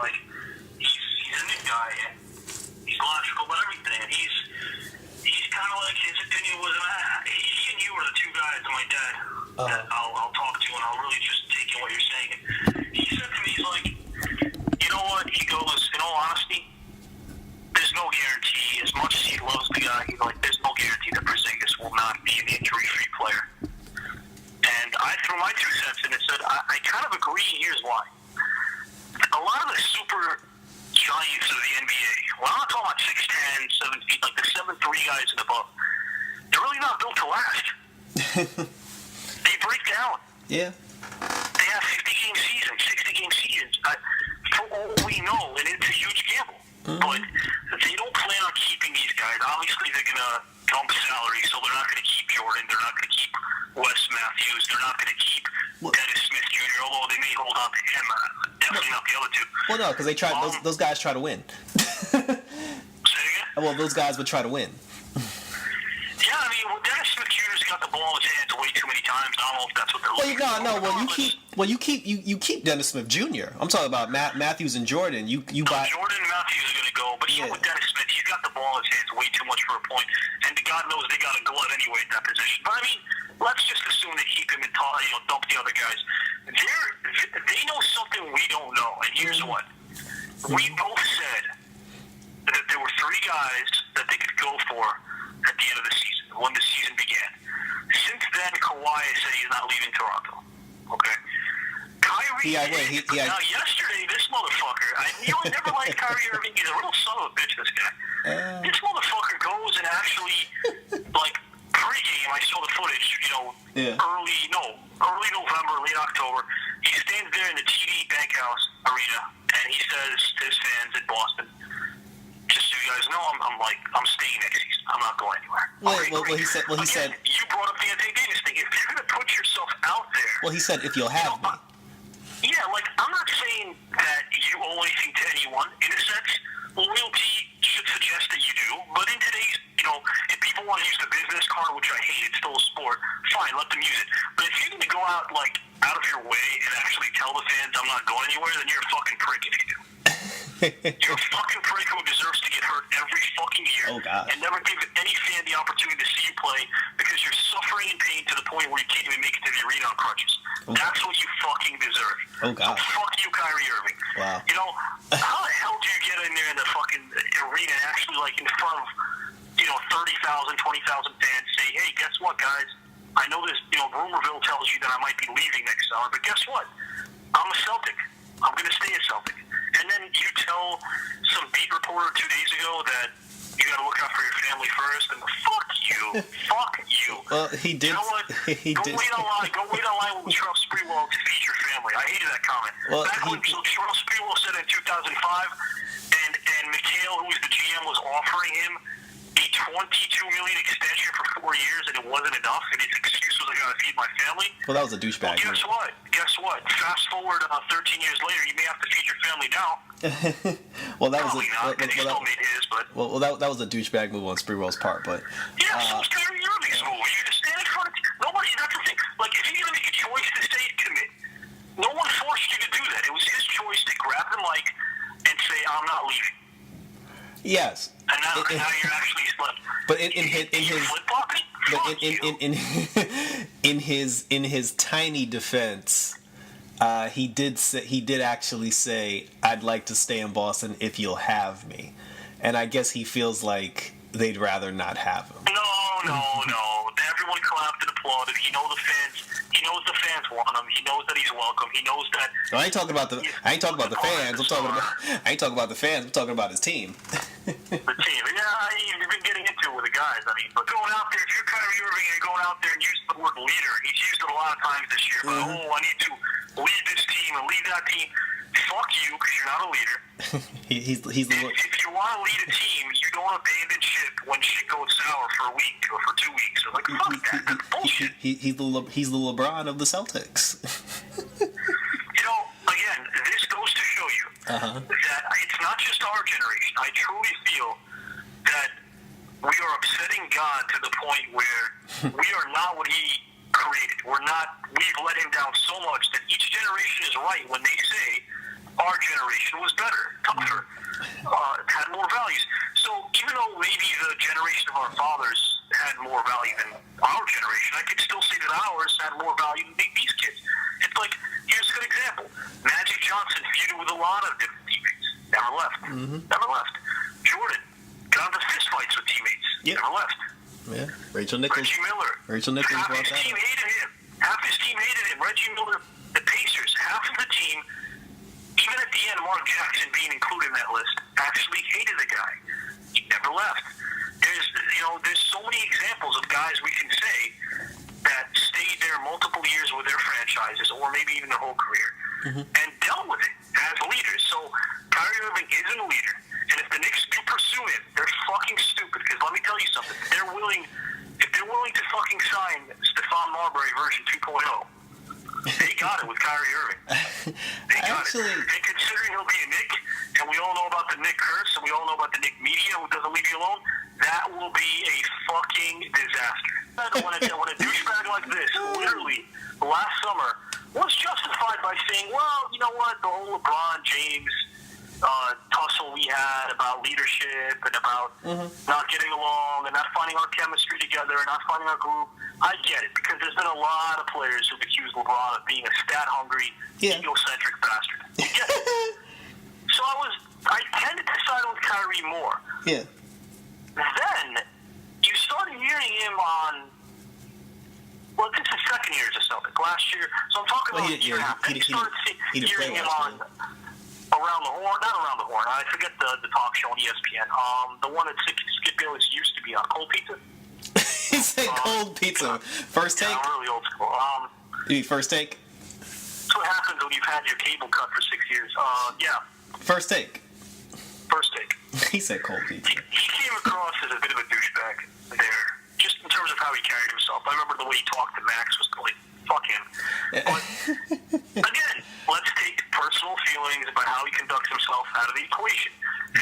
like, he's a new guy, and he's logical about everything, and he's kind of like, his opinion was, he and you are the two guys and my dad that I'll talk to, and I'll really just take in what you're saying. He said to me, he's like, you know what? He goes, in all honesty, there's no guarantee. As much as he loves the guy, he's like, there's no guarantee that Porzingis will not be an injury-free player. And I threw my 2 cents in and said, I kind of agree, and here's why. A lot of the super giants of the NBA, well, I'm not talking about 6'10", 7 feet, like the 7'3" guys and above, they're really not built to last. They break down. Yeah. They have 50-game seasons, 60-game seasons. For all we know, and it's a huge gamble. Mm-hmm. But they don't plan on keeping these guys. Obviously, they're going to dump salary, so they're not going to keep Jordan. They're not going to keep Wes Matthews. They're not going to keep Dennis Smith Jr., although they may hold on to him. Definitely not the other two. Well, no, because they try. Those guys try to win. Say again? Well, those guys would try to win. Yeah, I mean, Dennis Smith Jr.'s got the ball in his hands way too many times. I don't know if that's what they're looking for. Well, you keep Dennis Smith Jr. I'm talking about Matthews and Jordan. You buy Jordan and Matthews are going to go, but even with Dennis Smith, he's got the ball in his hands way too much for a point, and God knows they got a glove anyway at that position. But I mean, let's just assume they keep him and dump the other guys. They know something we don't know, and here's what: we both said that there were 3 guys that they could go for at the end of the season, when the season began. Since then, Kawhi said he's not leaving Toronto. Okay? Kyrie now yesterday, this motherfucker, I never liked Kyrie Irving. He's a real son of a bitch, this guy. This motherfucker goes and actually, like, pregame, I saw the footage, early November, late October. He stands there in the TD Bankhouse Arena, and he says to his fans in Boston, just so you guys know, I'm staying next season. I'm not going anywhere. He said. You brought up the Anthony Davis thing. If you're going to put yourself out there. Well, he said, if you'll have me. Yeah, like, I'm not saying that you owe anything to anyone. In a sense, loyalty should suggest that you do. But in today's, if people want to use the business card, which I hate, it's still a sport, fine, let them use it. But if you're going to go out, like, out of your way and actually tell the fans I'm not going anywhere, then you're a fucking prick if you do. You're a fucking prick who deserves to get hurt every fucking year and never give any fan the opportunity to see you play because you're suffering in pain to the point where you can't even make it to the arena on crutches. That's what you fucking deserve. So fuck you, Kyrie Irving. Wow. How the hell do you get in there in the fucking arena and actually, like, in front of 30,000, 20,000 fans say, hey, guess what, guys? I know this, rumorville tells you that I might be leaving next summer, but guess what? I'm a Celtic. I'm going to stay a Celtic. And then you tell some beat reporter 2 days ago that you got to look out for your family first, and fuck you. Fuck you. Well, he did. You know what? Go wait on line with Charles Sprewell to feed your family. I hated that comment. Well, back when Charles Sprewell said in 2005, and McHale, who was the GM, was offering him a $22 million extension for 4 years, and it wasn't enough, and his excuse was, I got to feed my family. Well, that was a douchebag. Well, guess what? Fast forward 13 years later, you may have to feed your family now. Well, that Probably not, because he still made his, but... Well, that was a douchebag move on Sprewell's part, but... Yeah, so it's Kyrie Irving's move. You just stand in front of... Nobody, that's the thing. Like, if you're going to make a choice to stay, commit. No one forced you to do that. It was his choice to grab the mic and say, I'm not leaving. Yes. And now you're actually... But in his tiny defense, he did actually say, "I'd like to stay in Boston if you'll have me," and I guess he feels like they'd rather not have him. No. Everyone clapped and applauded. He knows the fans want him. He knows that he's welcome. He knows that. No, I ain't talking about the fans. I ain't talking about the fans. I'm talking about his team. The team. Yeah, you've been getting into it with the guys. I mean, but going out there, if you're Kyrie Irving and going out there and using the word leader, he's used it a lot of times this year. But, I need to lead this team and lead that team. Fuck you, because you're not a leader. He's the. If you want to lead a team, you don't abandon ship when shit goes sour for a week or for 2 weeks. Or like, fuck that. That's bullshit. He's the LeBron of the Celtics. Again, this goes to show you that it's not just our generation. I truly feel that we are upsetting God to the point where we are not what He created. We've let Him down so much that each generation is right when they say our generation was better, tougher, had more values. So even though maybe the generation of our fathers had more value than our generation, I could still say that ours had more value than these kids. It's like, here's a good example. Magic Johnson feuded with a lot of different teammates. Never left. Never left. Jordan got into fist fights with teammates. Never left. Yeah. Rachel Nichols. Reggie Miller. Rachel Nichols half brought his that team up. hated him. Half his team hated him. Reggie Miller, the Pacers, half of the team, even at the end, Mark Jackson being included in that list, actually hated the guy. He never left. There's so many examples of guys we can say that stayed there multiple years with their franchises, or maybe even their whole career, and dealt with it as leaders. So Kyrie Irving isn't a leader, and if the Knicks do pursue him, they're fucking stupid. Because let me tell you something: if they're willing to fucking sign Stephon Marbury version 2.0. They got it with Kyrie Irving. They got it. And considering he'll be a Knick, and we all know about the Knick curse, and we all know about the Knick media who doesn't leave you alone, that will be a fucking disaster. When a douchebag like this, literally, last summer, was justified by saying, well, you know what, the whole LeBron James tussle we had about leadership and about not getting along and not finding our chemistry together and not finding our groove. I get it, because there's been a lot of players who've accused LeBron of being a stat-hungry, egocentric bastard. You get it? So I tended to side with Kyrie more. Yeah. Then you started hearing him on, well, this is second year as a Celtic. Last year, so I'm talking about a year and a half. Then you started hearing him on Around the Horn, not Around the Horn. I forget the talk show on ESPN. The one that Skip Bayless used to be on, Cold Pizza. He said cold pizza. First take? Yeah, I'm really old school. You mean first take? That's what happens when you've had your cable cut for 6 years. Yeah. First take. First take. He said cold pizza. He came across as a bit of a douchebag there, just in terms of how he carried himself. I remember the way he talked to Max was like, fuck him. But, again, let's take personal feelings about how he conducts himself out of the equation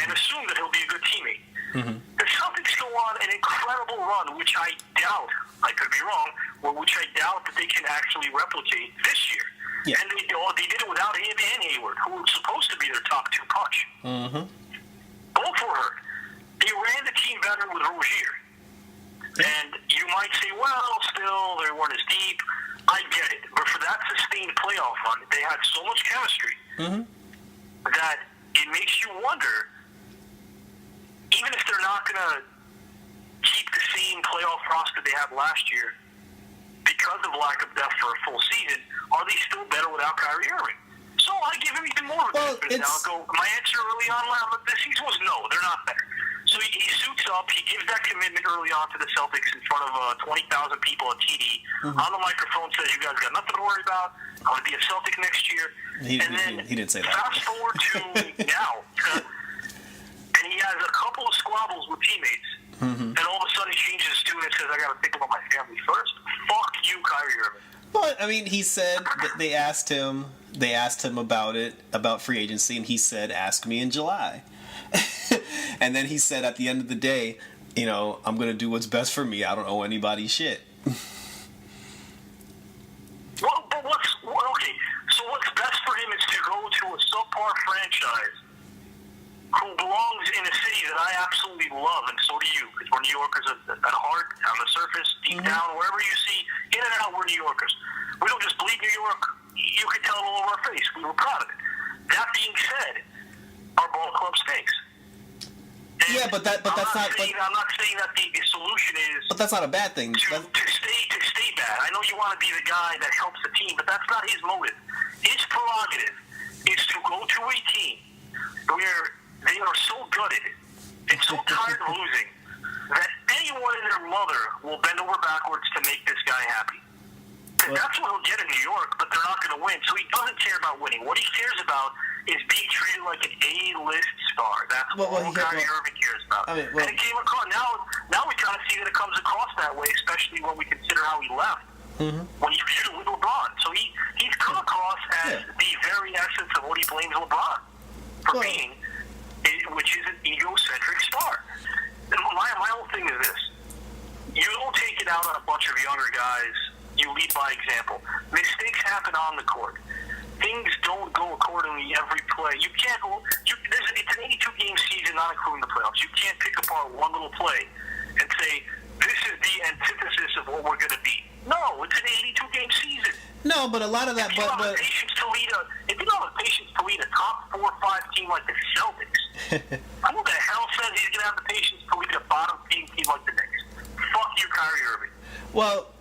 and assume that he'll be a good teammate. The Celtics go on an incredible run, which I doubt, I could be wrong, or which I doubt that they can actually replicate this year. Yeah. And they did it without him and Hayward, who were supposed to be their top two punch. Both were hurt. They ran the team better with Rozier. And you might say, well, still, they weren't as deep. I get it. But for that sustained playoff run, they had so much chemistry that it makes you wonder, even if they're not going to keep the same playoff roster they had last year because of lack of depth for a full season, are they still better without Kyrie Irving? So I give him even more of a benefit. Now, my answer early on this season was no, they're not better. So he suits up, he gives that commitment early on to the Celtics in front of 20,000 people at TD. On the microphone says, you guys got nothing to worry about. I'm going to be a Celtic next year. He didn't say that. Fast forward to now. And he has a couple of squabbles with teammates. And all of a sudden he changes his tune and says, I got to think about my family first. Fuck you, Kyrie Irving. But I mean, he said that they asked him about free agency, and he said, "Ask me in July." And then he said, at the end of the day, I'm going to do what's best for me. I don't owe anybody shit. Well, but okay? So what's best for him is to go to a subpar franchise who belongs in a city that I absolutely love, and so do you, because we're New Yorkers at heart, on the surface, deep down, wherever you see, in and out, we're New Yorkers. We don't just bleed New York. You can tell it all over our face. We were proud of it. That being said, our ball club stinks. And but that's not. I'm not saying that the solution is. But that's not a bad thing. To stay bad. I know you want to be the guy that helps the team, but that's not his motive. His prerogative is to go to a team where they are so gutted and so tired of losing that anyone and their mother will bend over backwards to make this guy happy. That's what he'll get in New York, but they're not going to win. So he doesn't care about winning. What he cares about is being treated like an A-list star. That's what Kyrie Irving cares about. And it came across. Now we kind of see that it comes across that way, especially when we consider how he left when he feuded with LeBron. So he's come across as the very essence of what he blames LeBron for being, which is an egocentric star. And my whole thing is this. You don't take it out on a bunch of younger guys. You lead by example. Mistakes happen on the court. things don't go accordingly every play. You can't. It's an 82-game season, not including the playoffs. You can't pick apart one little play and say this is the antithesis of what we're going to be. No, it's an 82-game season. No, but a lot of that. If you don't have the patience to lead a top 4 or 5 team like the Celtics, who the hell says he's going to have the patience to lead a bottom team like the Knicks? Fuck you, Kyrie Irving. Well,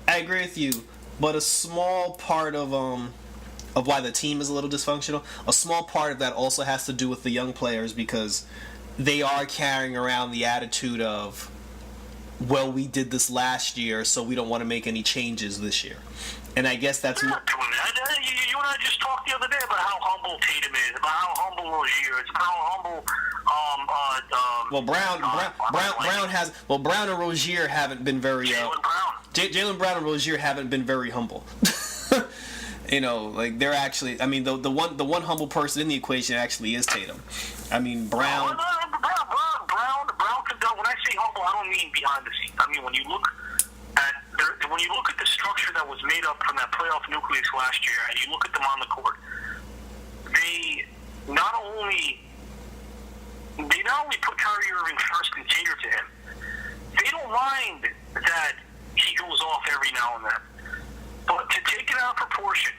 I agree with you, but a small part of why the team is a little dysfunctional, a small part of that also has to do with the young players, because they are carrying around the attitude of, well, we did this last year, so we don't want to make any changes this year. And I guess that's... They're not doing that. You and I just talked the other day about how humble Tatum is, about how humble Rozier is, about how humble... Brown and Rozier haven't been very... Jaylen Brown and Rozier haven't been very humble. They're actually... I mean, the one humble person in the equation actually is Tatum. I mean, Brown... Brown, when I say humble, I don't mean behind the scenes. I mean, when you look at the structure that was made up from that playoff nucleus last year, and you look at them on the court, they not only put Kyrie Irving first and cater to him, they don't mind that he goes off every now and then. But to take it out of proportion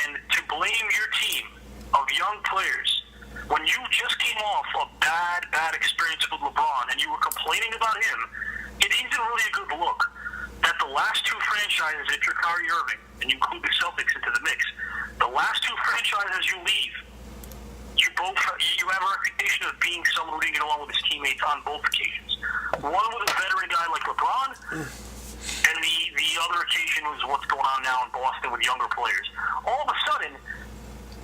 and to blame your team of young players when you just came off a bad experience with LeBron and you were complaining about him, it isn't really a good look that the last 2 franchises, if you're Kyrie Irving, and you include the Celtics into the mix, the last 2 franchises you leave, you have a reputation of being someone who didn't get along with his teammates on both occasions. One with a veteran guy like LeBron, and the other occasion was what's going on now in Boston with younger players. All of a sudden,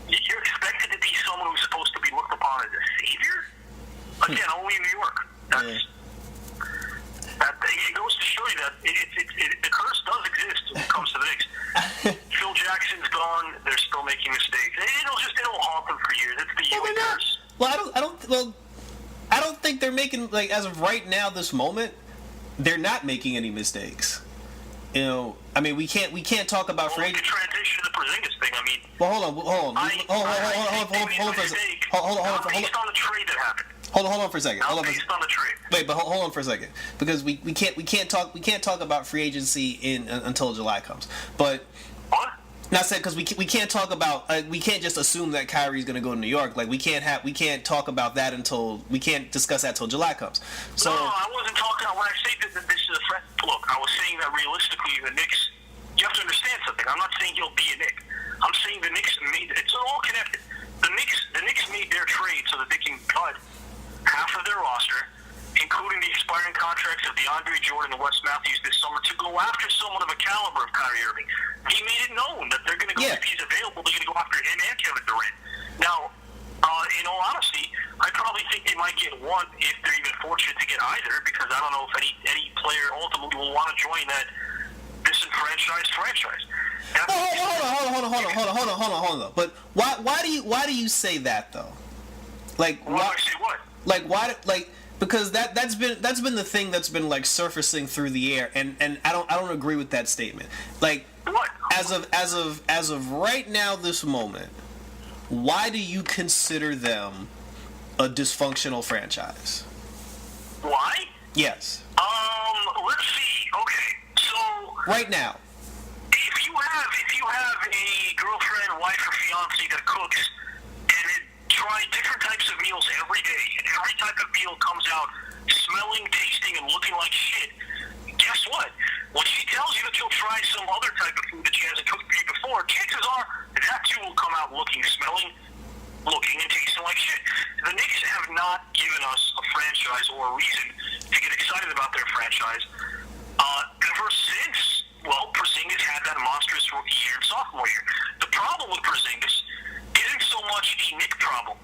you're expected to be someone who's supposed to be looked upon as a savior? Again, only in New York. It goes to show you that the curse does exist when it comes to the Knicks. Phil Jackson's gone. They're still making mistakes. It'll haunt them for years. It's the Ewing curse. Well, I don't think they're making, as of right now, this moment, they're not making any mistakes. I mean, we can't talk about free agency. Transition to the Porzingis thing. I mean, well, hold on for a second. Hold on based on the trade that happened. Hold on for a second. Based on the trade. Wait, but hold on for a second, because we can't talk about free agency until July comes. But what? Not said because we can't talk about we can't just assume that Kyrie's going to go to New York. We can't talk about that we can't discuss that until July comes. So no, I wasn't talking. When I say that this is a threat, look, I was saying that realistically the Knicks. You have to understand something. I'm not saying he'll be a Knick. I'm saying the Knicks it's all connected. The Knicks made their trade so that they can cut half of their roster, including the expiring contracts of DeAndre Jordan and Wes Matthews this summer, to go after someone of a caliber of Kyrie Irving. He made it known that they're going to go, if he's available, they're going to go after him and Kevin Durant. Now, in all honesty, I probably think they might get one if they're even fortunate to get either, because I don't know if any player ultimately will want to join that disenfranchised franchise. Hold on. But why do you say that though? Why do I say what? Because that's been the thing that's been surfacing through the air, and I don't agree with that statement. What? As of right now, this moment, why do you consider them a dysfunctional franchise? Why? Yes. Let's see. Okay, so right now, if you have a girlfriend, wife, or fiance that cooks and it tries different types of meals every day, and every type of meal comes out smelling, tasting, and looking like shit, guess what? When she tells you that she'll try some other type of food that she hasn't cooked for you before, chances are that too will come out looking, smelling, looking, and tasting like shit. The Knicks have not given us a franchise or a reason to get excited about their franchise ever since, Porzingis had that monstrous rookie year and sophomore year. The problem with Porzingis isn't so much a Knick problem.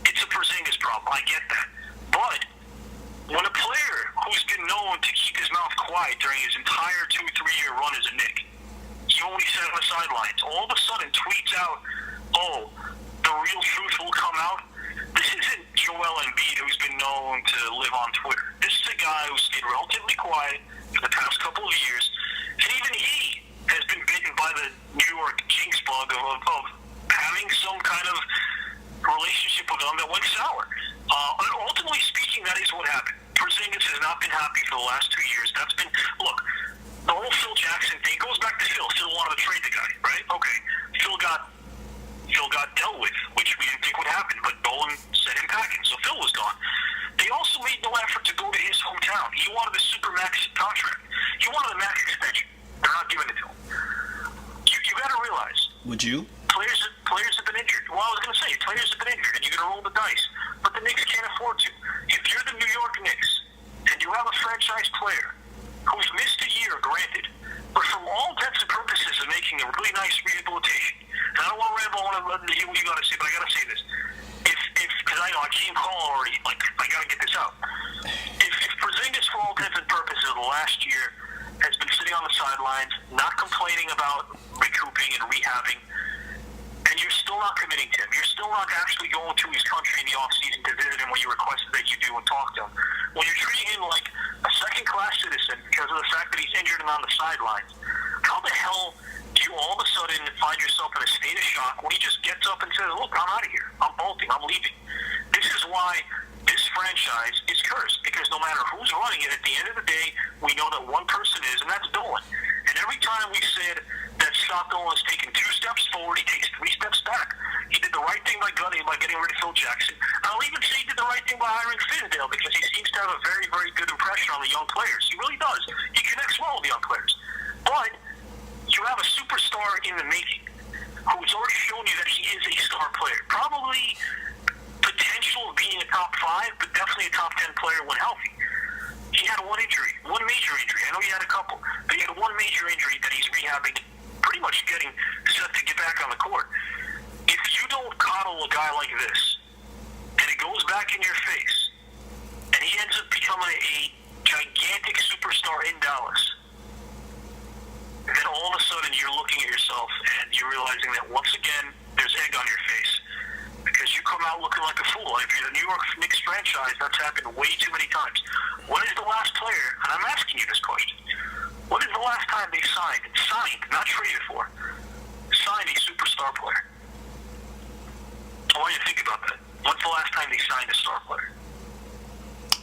It's a Porzingis problem. I get that. But when a player who's been known to keep his mouth quiet during his entire 2-3 year run as a Knick, he only sat on the sidelines, all of a sudden tweets out, the real truth will come out. This isn't Joel Embiid, who's been known to live on Twitter. This is a guy who stayed relatively quiet for the past couple of years, and even he has been bitten by the New York jinx bug of, Would you? Players have been injured. Well, I was going to say, players have been injured, and you're going to roll the dice. But the Knicks can't afford to. If you're the New York Knicks, and you have a franchise player who's missed a year, granted, but from all intents and purposes is making a really nice rehabilitation. And I don't want to ramble on and hear what you got to say, but I got to say this. Because I know I can't call already, like, I got to get this out. If Porzingis, for all intents and purposes, the last year has been sitting on the sidelines, not complaining about recouping and rehabbing, and you're still not committing to him, you're still not actually going to his country in the offseason to visit him when you requested that you do and talk to him, when you're treating him like a second-class citizen because of the fact that he's injured and on the sidelines, how the hell do you all of a sudden find yourself in a state of shock when he just gets up and says, look, I'm out of here, I'm bolting, I'm leaving? This is why this franchise is cursed, because no matter who's running it, at the end of the day, we know that one person is, and that's Dolan. And every time we said that Scott Dolan has taken 2 steps forward, he takes 3 steps back. He did the right thing by getting rid of Phil Jackson. I'll even say he did the right thing by hiring Fizdale, because he seems to have a very, very good impression on the young players. He really does. He connects well with the young players. But you have a superstar in the making who's already shown you that he is a star player. Probably potential of being a top 5, but definitely a top 10 player when healthy. He had one major injury. I know he had a couple, but he had one major injury that he's rehabbing, pretty much getting set to get back on the court. If you don't coddle a guy like this, and it goes back in your face, and he ends up becoming a gigantic superstar in Dallas, then all of a sudden you're looking at yourself and you're realizing that once again there's egg on your face, because you come out looking like a fool. If you're the New York Knicks franchise, that's happened way too many times. When is the last player, and I'm asking you this question, when is the last time they signed, not traded for, signed a superstar player? I want you to think about that. When's the last time they signed a star player?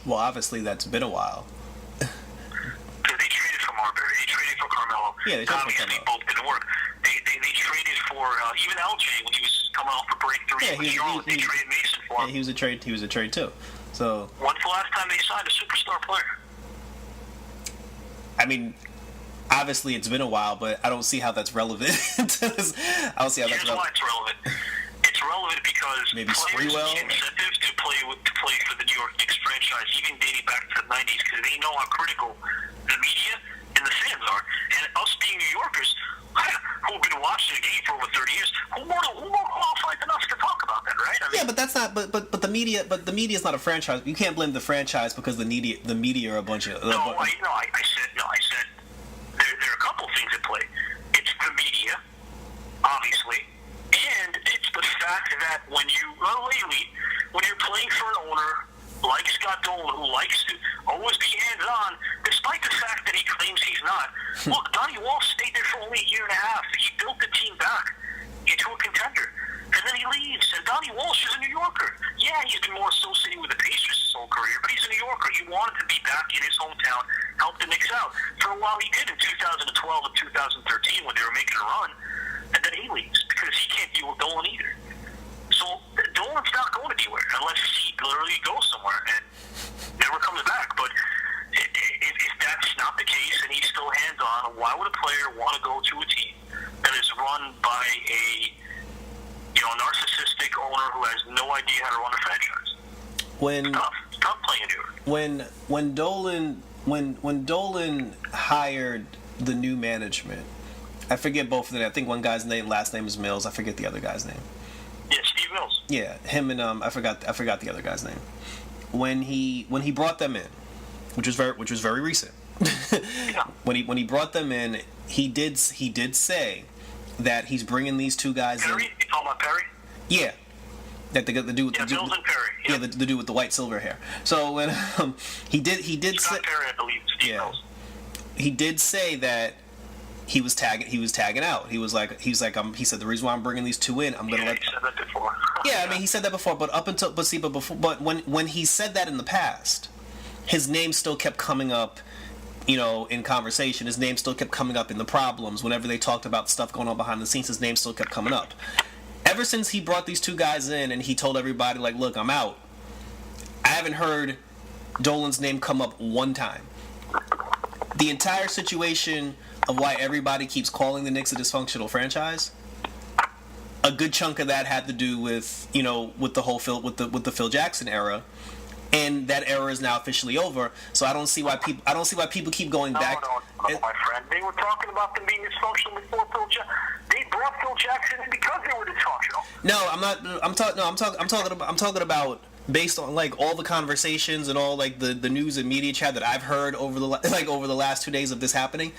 Well, obviously that's been a while. Because they traded for Marbury, they traded for Carmelo. Yeah, they traded for Obviously, Carmelo. both didn't work. They traded for even LJ when he was coming off a breakthrough with Charlotte. They traded Mason for him. Yeah, he was a trade too. So when's the last time they signed a superstar player? I mean, obviously it's been a while, but I don't see how that's relevant. I don't see how that's relevant. Here's why it's relevant. It's relevant because maybe players Sprewell? get incentives to play for the New York Knicks franchise, even dating back to the 90s, because they know how critical the media and the fans are. And us being New Yorkers, who've been watching the game for over 30 years, who more qualified than us to talk about that, right? I mean, Yeah, but that's not. But the media. But the media is not a franchise. You can't blame the franchise because the media are a bunch of. I said there are a couple things at play. It's the media, obviously, and it's the fact that when you're playing for an owner like Scott Dolan, who likes to always be hands-on, despite the fact that he claims he's not. Look, Donnie Walsh stayed there for only a year and a half. He built the team back into a contender. And then he leaves. And Donnie Walsh is a New Yorker. Yeah, he's been more associated with the Pacers his whole career, but he's a New Yorker. He wanted to be back in his hometown, help the Knicks out. For a while he did in 2012 and 2013 when they were making a run. And then he leaves because he can't deal with Dolan either. So Dolan's not going anywhere unless he literally goes somewhere and never comes back. But if that's not the case and he's still hands-on, why would a player want to go to a team that is run by a narcissistic owner who has no idea how to run a franchise? It's tough playing New York. When Dolan hired the new management, I forget both of them. I think one guy's last name is Mills. I forget the other guy's name. Yeah, Steve Mills. Yeah, him and I forgot the other guy's name. When he brought them in, which was very recent. Yeah. When he brought them in, he did say that he's bringing these two guys Perry? in. You talking about Perry? Yeah. That the dude with Mills and Perry. Yeah, the dude with the white silver hair. So when he did Scott say, Perry, I believe. Steve Mills. He did say that he was tagging out. He said the reason why I'm bringing these two in, I'm gonna let. He said that before. Yeah, I mean he said that before, but when he said that in the past, his name still kept coming up, in conversation. His name still kept coming up in the problems. Whenever they talked about stuff going on behind the scenes, his name still kept coming up. Ever since he brought these two guys in and he told everybody, like, look, I'm out, I haven't heard Dolan's name come up one time. The entire situation of why everybody keeps calling the Knicks a dysfunctional franchise, a good chunk of that had to do with with the whole with the Phil Jackson era, and that era is now officially over. So I don't see why people keep going back. No, my friend. They were talking about them being dysfunctional before Phil Jackson. They brought Phil Jackson in because they were dysfunctional. No, I'm not. I'm talking about based on like all the conversations and all like the news and media chat that I've heard over the last 2 days of this happening.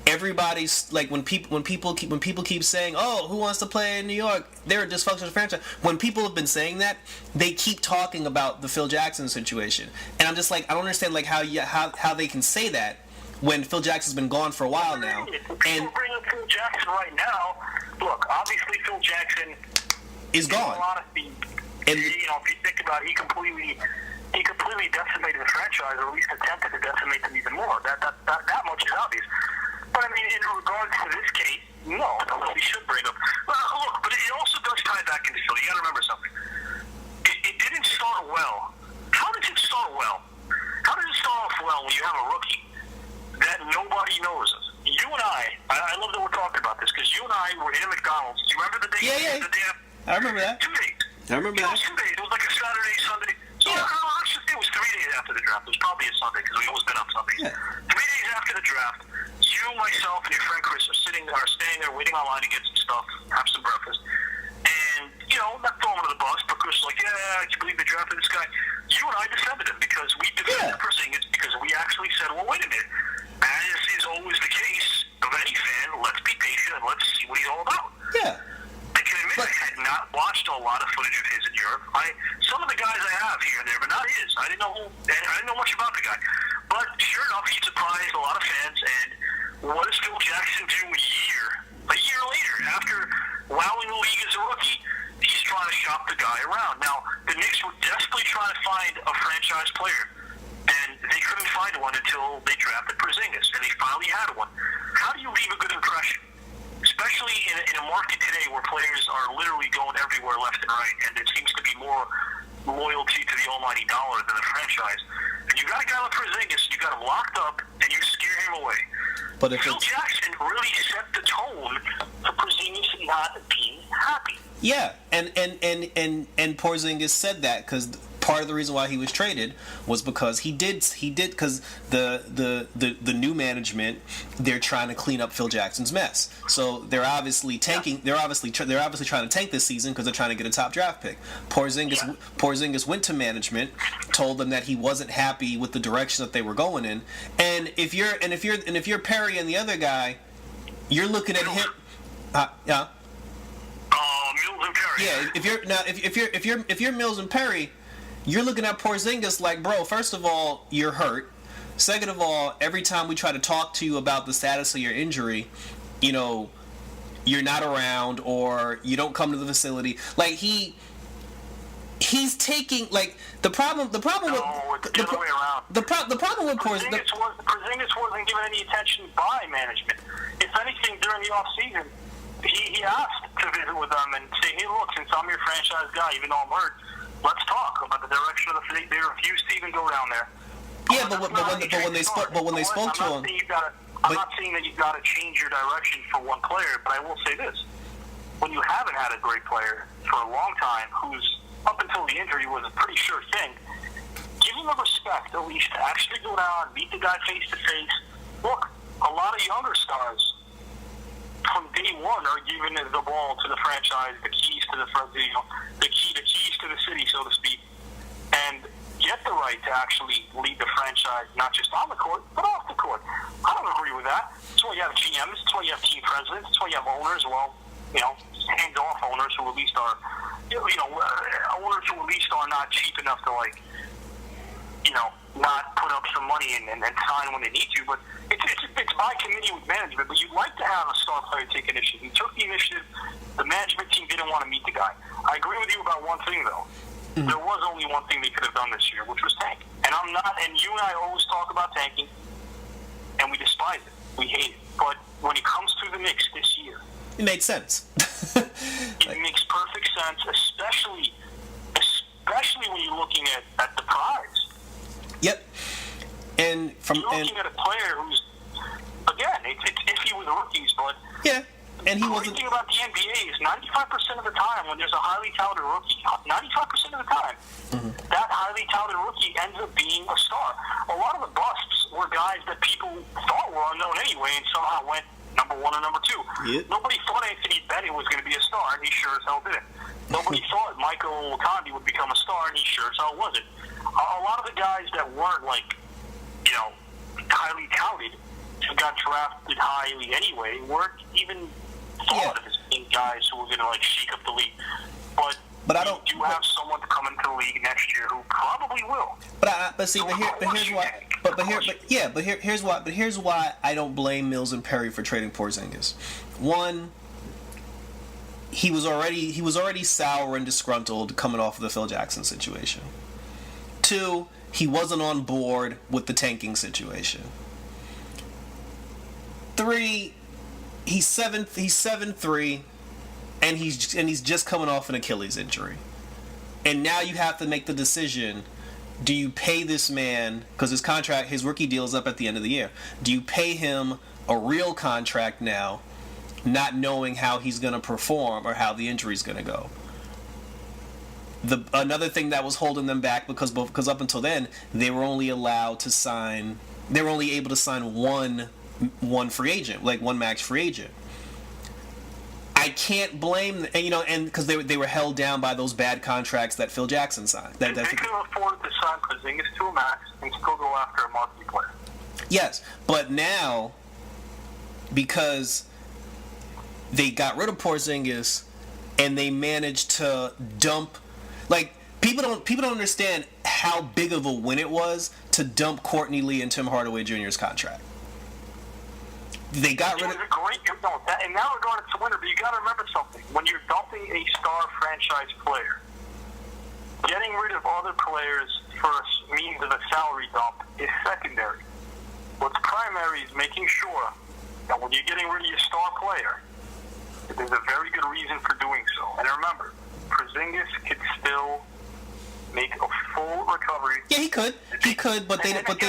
Everybody's like when people keep saying, "Oh, who wants to play in New York? They're a dysfunctional franchise." When people have been saying that, they keep talking about the Phil Jackson situation, and I'm just like, I don't understand like how they can say that when Phil Jackson's been gone for a while now. And bring up Phil Jackson right now. Look, obviously Phil Jackson is gone. And if you think about it, he completely decimated the franchise, or at least attempted to decimate them even more. That much is obvious. But I mean, in regards to this case, no, we should bring up. Well, look, but it also does tie back into Philly. You got to remember something. It didn't start well. How does it start well? How does it start off well when you have a rookie that nobody knows of? You and I love that we're talking about this because you and I were in McDonald's. Do you remember the day? Yeah. The day I remember that. 2 days. I remember that. It was 2 days. It was like a Saturday, Sunday. So actually, it was 3 days after the draft. It was probably a Sunday because we always been up Sundays. Yeah. 3 days after the draft, you, myself, and your friend Chris are staying there waiting online to get some stuff, have some breakfast. And, not throwing him to the bus, but Chris was like, yeah, I can't believe they drafted this guy. You and I defended him because we defended Porzingis because we actually said, well, wait a minute. As is always the case of any fan, let's be patient and let's see what he's all about. Yeah. I can admit I had not watched a lot of footage of his in Europe. Some of the guys I have here and there, but not his. I didn't know much about the guy. But sure enough, he surprised a lot of fans. And what does Phil Jackson do a year later, after wowing the league as a rookie? He's trying to shop the guy around. Now, the Knicks were desperately trying to find a franchise player, and they couldn't find one until they drafted Porzingis, and they finally had one. How do you leave a good impression? Especially in a market today where players are literally going everywhere left and right, and it seems to be more loyalty to the almighty dollar than the franchise. And you got a guy like Porzingis, you got him locked up, and you scare him away. But Phil Jackson really set the tone for Porzingis not being happy. Yeah, and Porzingis said that because part of the reason why he was traded was because he did because the new management, they're trying to clean up Phil Jackson's mess. So they're obviously tanking. They're obviously trying to tank this season because they're trying to get a top draft pick. Porzingis went to management, told them that he wasn't happy with the direction that they were going in. And if you're Perry and the other guy, you're looking at him. Yeah. Mills and Perry. Yeah. If you're Mills and Perry, you're looking at Porzingis like, bro, first of all, you're hurt. Second of all, every time we try to talk to you about the status of your injury, you're not around or you don't come to the facility. Like he's taking like the problem with the other way around. The problem with Porzingis wasn't given any attention by management. If anything, during the off season, he asked to visit with them and say, hey, look, since I'm your franchise guy, even though I'm hurt, let's talk about the direction of the fleet. They refused to even go down there. Yeah, but when they spoke to him, I'm not saying that you've got to change your direction for one player, but I will say this: when you haven't had a great player for a long time, who's up until the injury was a pretty sure thing, give him the respect at least to actually go down, meet the guy face to face. Look, a lot of younger stars from day one are giving the ball to the franchise, the keys to the keys to the city, so to speak, and get the right to actually lead the franchise, not just on the court, but off the court. I don't agree with that. That's why you have GMs, that's why you have team presidents, that's why you have owners, hands-off owners who at least are, owners who at least are not cheap enough to, not put up some money and sign when they need to, but it's by committee with management, but you'd like to have a star player take initiative. He took the initiative. The management team didn't want to meet the guy. I agree with you about one thing, though. Mm-hmm. There was only one thing they could have done this year, which was tank. And you and I always talk about tanking, and we despise it. We hate it. But when it comes to the Knicks this year, it made sense. It makes perfect sense, especially when you're looking at the prize. Yep. And you're looking at a player who's, again, it's iffy with rookies, but yeah, And he the wasn't. The thing about the NBA is 95% of the time when there's a highly touted rookie, 95% of the time, that highly touted rookie ends up being a star. A lot of the busts were guys that people thought were unknown anyway and somehow went number one or number two. Yep. Nobody thought Anthony Bennett was going to be a star, and he sure as hell didn't. Nobody thought Michael Okondi would become a star, and he sure as hell wasn't. A lot of the guys that weren't, like, highly touted, who got drafted highly anyway, weren't even thought of as being guys who were going to, like, shake up the league. But I don't. You have someone to come into the league next year who probably will. Here's why I don't blame Mills and Perry for trading Porzingis. One, he was already sour and disgruntled coming off of the Phil Jackson situation. Two, he wasn't on board with the tanking situation. Three, he's 7'3", and he's just coming off an Achilles injury. And now you have to make the decision, do you pay this man, because his rookie deal is up at the end of the year, do you pay him a real contract now, not knowing how he's going to perform or how the injury's going to go? Another thing that was holding them back, because up until then, they were only able to sign one free agent, like one max free agent. I can't blame, and because they were held down by those bad contracts that Phil Jackson signed. They could have afforded to sign Porzingis to a max and still go after a marquee player. Yes, but now, because they got rid of Porzingis and they managed to dump, like, people don't understand how big of a win it was to dump Courtney Lee and Tim Hardaway Jr.'s contract. They got rid of. And now we're going to winter, but you got to remember something. When you're dumping a star franchise player, getting rid of other players for a means of a salary dump is secondary. What's primary is making sure that when you're getting rid of your star player, that there's a very good reason for doing so. And remember, Porzingis could still make a full recovery. Yeah, he could, but they didn't. I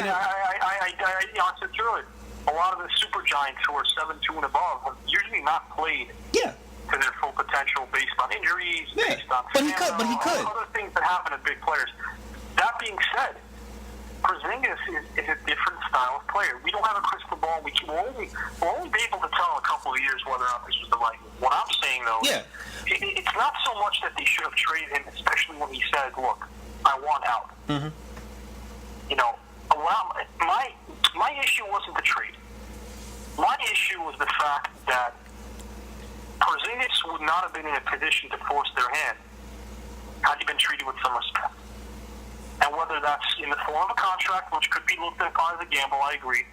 said through it. A lot of the super giants who are 7'2" and above have usually not played to their full potential based on injuries, based on but he could. Other things that happen to big players. That being said, Porzingis is a different style of player. We don't have a crystal ball. We'll only be able to tell in a couple of years whether or not this was the right move. What I'm saying, though, is it's not so much that they should have traded him, especially when he said, look, I want out. Mm-hmm. My issue wasn't the trade. My issue was the fact that Porzingis would not have been in a position to force their hand had he been treated with some respect. And whether that's in the form of a contract, which could be looked upon as a gamble, I agree,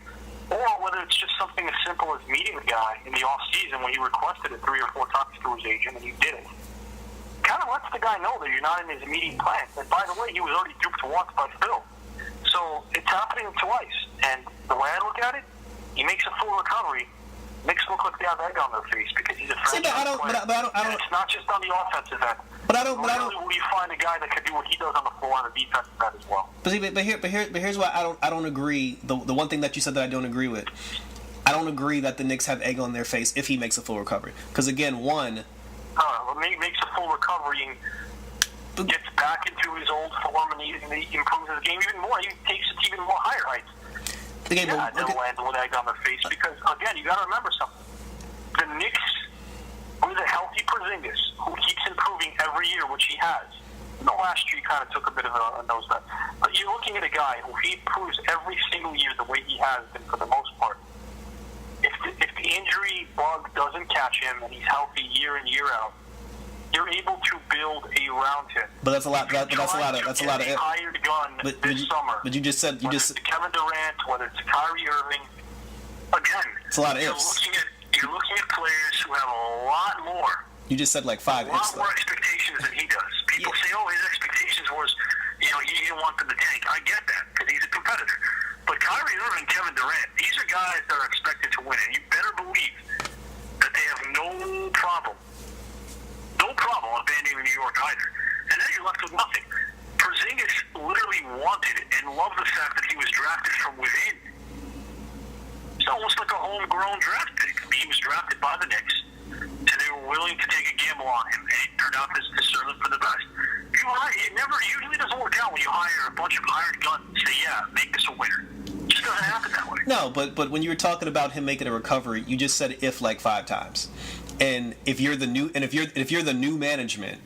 or whether it's just something as simple as meeting the guy in the off-season when he requested it 3 or 4 times to his agent and he did it. Kind of lets the guy know that you're not in his immediate plan. And by the way, he was already duped once by Phil. So it's happening twice. And the way I look at it, he makes a full recovery. Makes them look like they have egg on their face because he's a franchise player. And it's not just on the offensive end. Rarely will you find a guy that can do what he does on the floor on the defensive end as well. But here's why I don't agree. The one thing that you said that I don't agree with. I don't agree that the Knicks have egg on their face if he makes a full recovery. Because again, he makes a full recovery and gets back into his old form and he improves his game even more. He takes it to even more higher heights. They'll land with egg on their face because, again, you got to remember something. The Knicks, with a healthy Porzingis, who keeps improving every year, which he has. Last year he kind of took a bit of a nosedive. But you're looking at a guy who he improves every single year the way he has been for the most part. If the injury bug doesn't catch him and he's healthy year in, year out, you're able to build around him. But that's a lot. That's a lot of. Hired gun this summer. But you just said it's Kevin Durant, whether it's Kyrie Irving. Again, it's a lot of ifs. You're looking at players who have a lot more. You just said like 5 ifs. A lot more expectations than he does. People say, "Oh, his expectations was, he didn't want them to tank." I get that because he's a competitor. But Kyrie Irving, Kevin Durant, these are guys that are expected to win, and you better believe that they have no problem abandoning New York either. And then you're left with nothing. Porzingis literally wanted and loved the fact that he was drafted from within. It's almost like a homegrown draft pick. He was drafted by the Knicks. willing to take a gamble on him, and it turned out to serve him for the best. It never usually doesn't work out when you hire a bunch of hired guns and say, yeah, make this a winner. It just doesn't happen that way. No, but when you were talking about him making a recovery, you just said if like 5 times. And if you're the new management,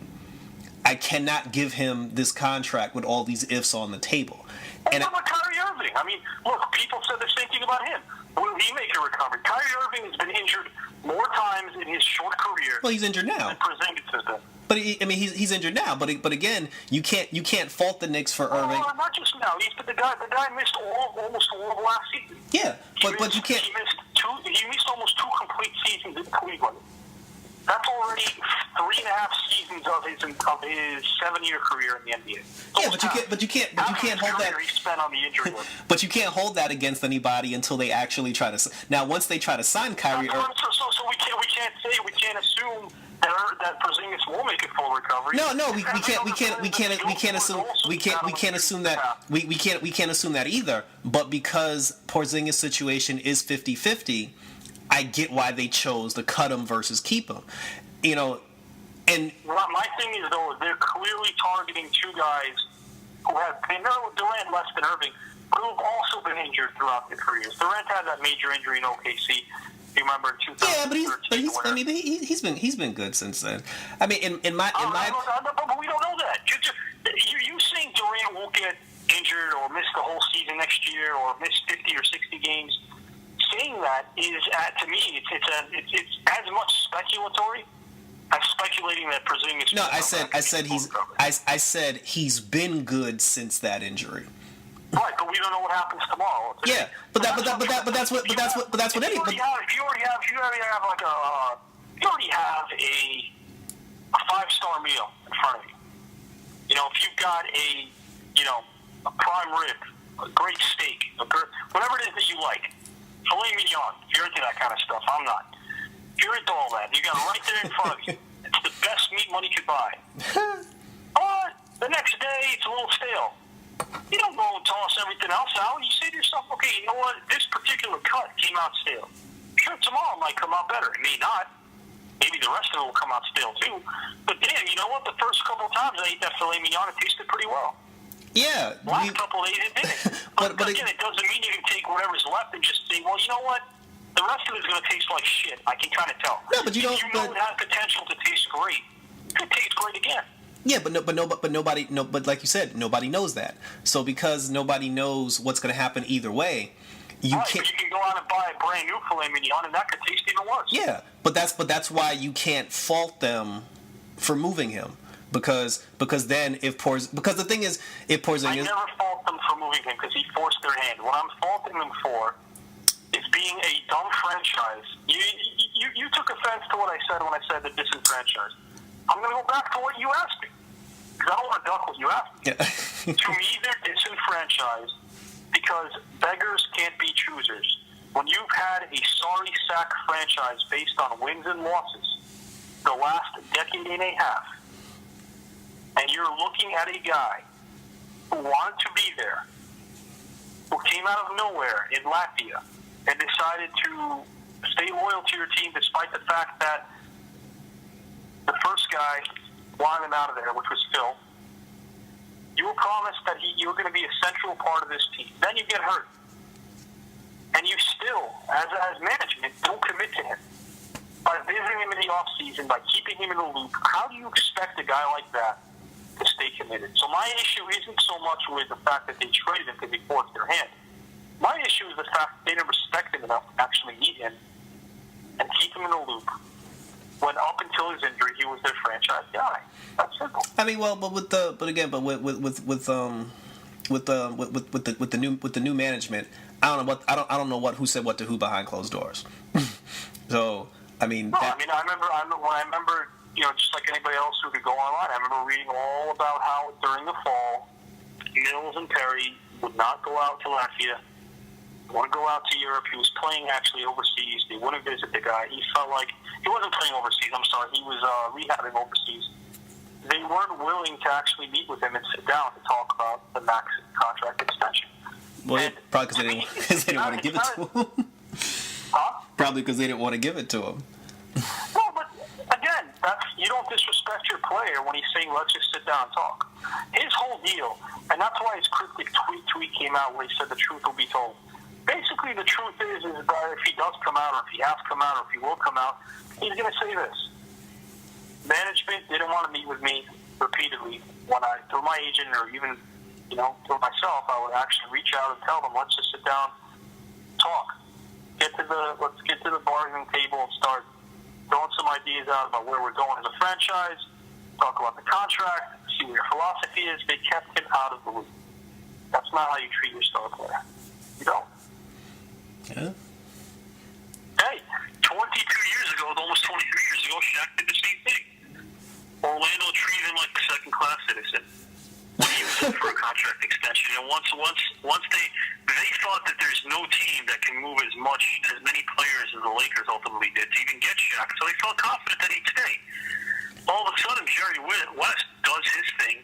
I cannot give him this contract with all these ifs on the table. And what about Kyrie Irving? I mean, look, people said the same thing about him. Will he make a recovery? Kyrie Irving has been injured more times in his short career. Well, he's injured now. Than Porzingis has been. But he's injured now. But again, you can't fault the Knicks for Irving. Well, not just now. The guy missed almost all of last season. Yeah, but you can't. He missed almost 2 complete seasons in Cleveland. That's already 3.5 seasons of his 7-year career in the NBA. Yeah, but you can't hold that. He spent on the injury list. But you can't hold that against anybody until they actually try to. Now, once they try to sign Kyrie Irving, so we can't assume that Porzingis will make a full recovery. No, we can't assume that either. But because Porzingis' situation is 50-50, I get why they chose to cut him versus keep him. And my thing is, though, they're clearly targeting 2 guys who have been, Durant less than Irving, but who have also been injured throughout their careers. Durant had that major injury in OKC. You remember in 2013? Yeah, he's been good since then. I mean, but we don't know that. You saying Durant won't get injured or miss the whole season next year or miss 50 or 60 games? Saying that is, to me, it's as much speculatory as speculating that Porzingis. No, I said he's been good since that injury. Right, but we don't know what happens tomorrow. Yeah, but that's what any. If you already have a 5-star meal in front of you. If you've got a prime rib, a great steak, whatever it is that you like. Filet mignon, if you're into that kind of stuff. I'm not. If you're into all that, you got it right there in front of you. It's the best meat money could buy. But the next day, it's a little stale. You don't go and toss everything else out. You say to yourself, okay, you know what? This particular cut came out stale. Sure, tomorrow might come out better. It may not. Maybe the rest of it will come out stale, too. But damn, you know what? The first couple of times I ate that filet mignon, it tasted pretty well. Yeah. Last couple of days it didn't. But again, it doesn't mean you can take whatever's left and just say, well, you know what? The rest of it's going to taste like shit. I can kind of tell. No, but you don't. If you know it has potential to taste great, it could taste great again. Yeah, but like you said, nobody knows that. So because nobody knows what's going to happen either way, you can't. But you can go out and buy a brand new filet mignon, and that could taste even worse. Yeah, but that's why you can't fault them for moving him. Because then because the thing is, if Porzingis... I never fault them for moving him because he forced their hand. What I'm faulting them for is being a dumb franchise. You took offense to what I said when I said the disenfranchised. I'm going to go back to what you asked me because I don't want to duck what you asked me. Yeah. To me, they're disenfranchised because beggars can't be choosers. When you've had a sorry sack franchise based on wins and losses the last decade and a half, and you're looking at a guy who wanted to be there, who came out of nowhere in Latvia and decided to stay loyal to your team despite the fact that the first guy wanted him out of there, which was Phil. You were promised that you were going to be a central part of this team. Then you get hurt. And you still, as management, don't commit to him. By visiting him in the offseason, by keeping him in the loop, how do you expect a guy like that to stay committed? So my issue isn't so much with the fact that they traded him because he forced their hand. My issue is the fact that they didn't respect him enough to actually meet him and keep him in the loop when up until his injury he was their franchise guy. That's simple. I mean, well, with the new management, I don't know who said what to who behind closed doors. So I mean, I remember, just like anybody else who could go online, I remember reading all about how during the fall, Mills and Perry would not go out to Latvia, wouldn't go out to Europe. He was playing actually overseas. They wouldn't visit the guy. He felt like he wasn't playing overseas. I'm sorry, he was rehabbing overseas. They weren't willing to actually meet with him and sit down to talk about the max contract extension. Well, probably because they didn't want to give it to him. Huh? Probably because they didn't want to give it to him. No, but again, don't disrespect your player when he's saying, let's just sit down and talk. His whole deal, and that's why his cryptic tweet came out where he said the truth will be told. Basically, the truth is that if he does come out, or if he has come out, or if he will come out, he's going to say this. Management didn't want to meet with me repeatedly. When through my agent, or even, through myself, I would actually reach out and tell them, let's just sit down, talk. Let's get to the bargaining table and start throwing some ideas out about where we're going as a franchise, talk about the contract, see what your philosophy is. They kept him out of the loop. That's not how you treat your star player. You don't. Yeah. Hey, 22 years ago, almost 23 years ago, Shaq did the same thing. Orlando treated him like a second-class citizen when he was up for a contract extension. And once they thought that there's no team that can move as many players as the Lakers ultimately did to even get Shaq, so they felt confident that he'd stay. All of a sudden, Jerry West does his thing,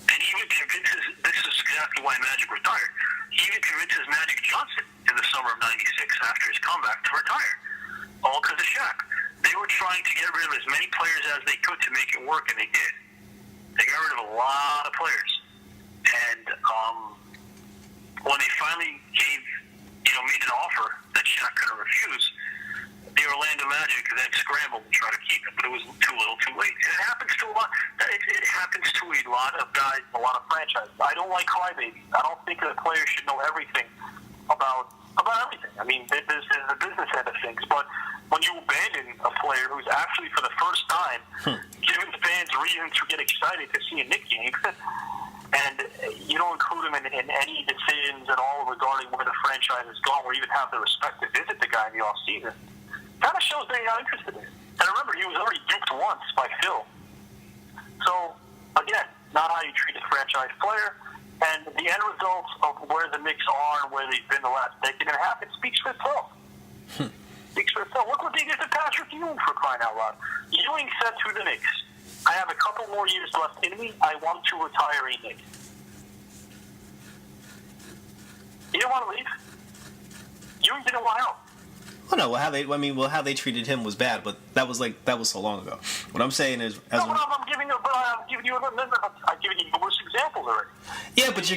and even convinces, this is exactly why Magic retired, he even convinces Magic Johnson in the summer of '96 after his comeback to retire. All because of Shaq. They were trying to get rid of as many players as they could to make it work, and they did. They got rid of a lot of players. And when they finally made an offer that Shaq couldn't refuse, the Orlando Magic then scrambled to try to keep it, but it was too little, too late. And it happens to a lot. It happens to a lot of guys, a lot of franchises. I don't like crybabies. I don't think that a player should know everything about everything. I mean, this is the business end of things. But when you abandon a player who's actually for the first time giving fans reason to get excited to see a Knicks game, and you don't include him in any decisions at all regarding where the franchise is going, or even have the respect to visit the guy in the offseason, kind of shows that you're not interested in it. And remember, he was already duped once by Phil. So, again, not how you treat a franchise player. And the end result of where the Knicks are and where they've been the last decade and a half, it speaks for itself. Speaks for itself. Look what they did to Patrick Ewing, for crying out loud. Ewing said to the Knicks, I have a couple more years left in me. I want to retire a Knick. He didn't want to leave. Ewing didn't want out. Oh no, how they treated him was bad, but that was so long ago. What I'm saying is, I'm giving you numerous examples already. Yeah, but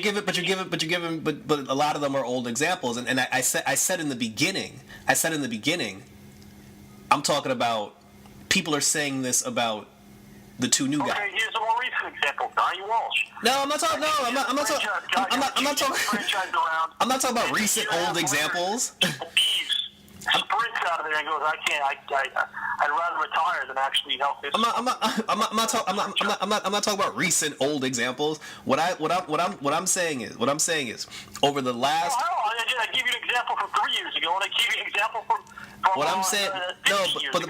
a lot of them are old examples, and I said in the beginning, I'm talking about people are saying this about the two new guys. Okay, here's a more recent example, Donnie Walsh. No, I'm not talking about recent old examples. Sprints out of there and goes, I'd rather retire than actually help this. I'm not talking about recent old examples. What I'm saying is over the last. I give you an example from 3 years ago, and I give you an example from what I'm saying. But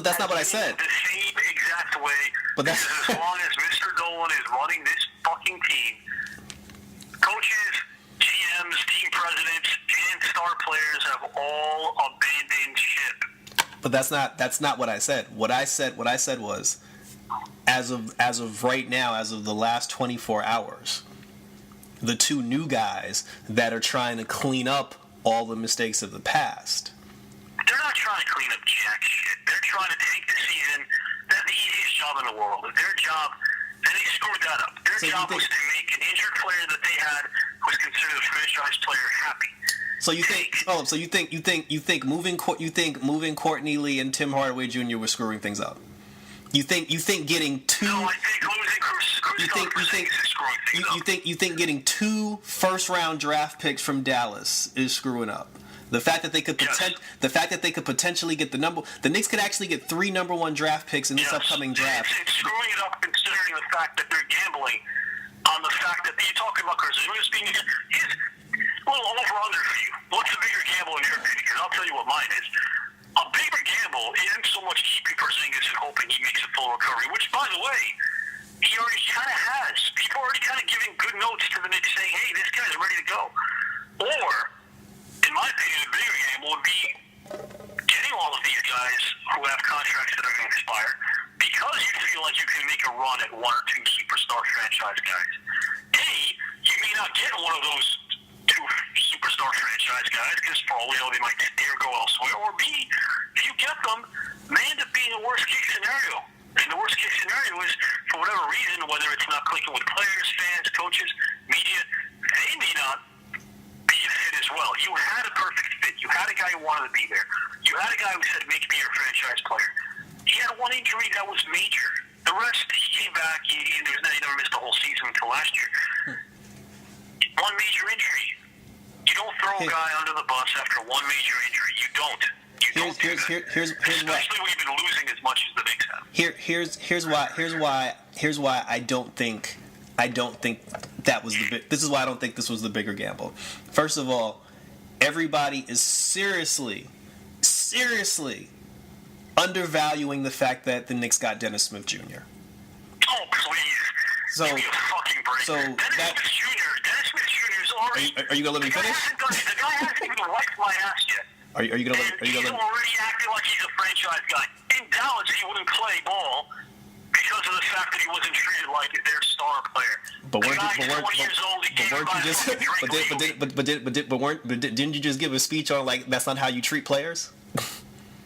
that's not what I said. The same exact way. But that's as long as Mr. Dolan is running this fucking team, coaches, GMs, team presidents, and star players have all abandoned ship. But that's not what I said. What I said was, as of right now, as of the last 24 hours, the two new guys that are trying to clean up all the mistakes of the past. They're not trying to clean up jack shit. They're trying to take the season, that's the easiest job in the world. Their job, and they screwed that up. Their job was to make an injured player that they had was considered a franchise player happy. So you think moving Courtney Lee and Tim Hardaway Jr. was screwing things up? You think getting two? No, I think losing Kristaps is screwing things up. You think getting 2 first-round draft picks from Dallas is screwing up? The fact that they could potentially get the Knicks could actually get 3 number 1 draft picks in this upcoming draft. It's screwing it up considering the fact that they're gambling on the fact that you're talking about Kristaps being a little over-under for you. What's a bigger gamble in your opinion? Because I'll tell you what mine is. A bigger gamble isn't so much keeping Porzingis and hoping he makes a full recovery, which, by the way, he already kind of has. People are already kind of giving good notes to the Knicks saying, hey, this guy's ready to go. Or, in my opinion, a bigger gamble would be getting all of these guys who have contracts that are going to expire because you feel like you can make a run at 1 or 2 superstar franchise guys. A, you may not get one of those 2 superstar franchise guys because for all we know they might stay or go elsewhere. Or B, if you get them, may end up being a worst-case scenario. And the worst-case scenario is, for whatever reason, whether it's not clicking with players, fans, coaches, media, they may not be a fit as well. You had a perfect fit. You had a guy who wanted to be there. You had a guy who said, make me your franchise player. He had one injury that was major. The rest, he came back, he never missed the whole season until last year. One major injury. You don't throw a guy under the bus after one major injury. You don't. Here's especially when you've been losing as much as the Knicks have. Here's why I don't think that was this is why I don't think this was the bigger gamble. First of all, everybody is seriously undervaluing the fact that the Knicks got Dennis Smith Jr. Oh, please. Give me a fucking break. Dennis Smith Jr. is already... Are you going to let me finish? The guy hasn't even wiped my ass yet. Are you going to let me... He's already acting like he's a franchise guy. In Dallas, he wouldn't play ball because of the fact that he wasn't treated like their star player. Didn't you just give a speech on like that's not how you treat players?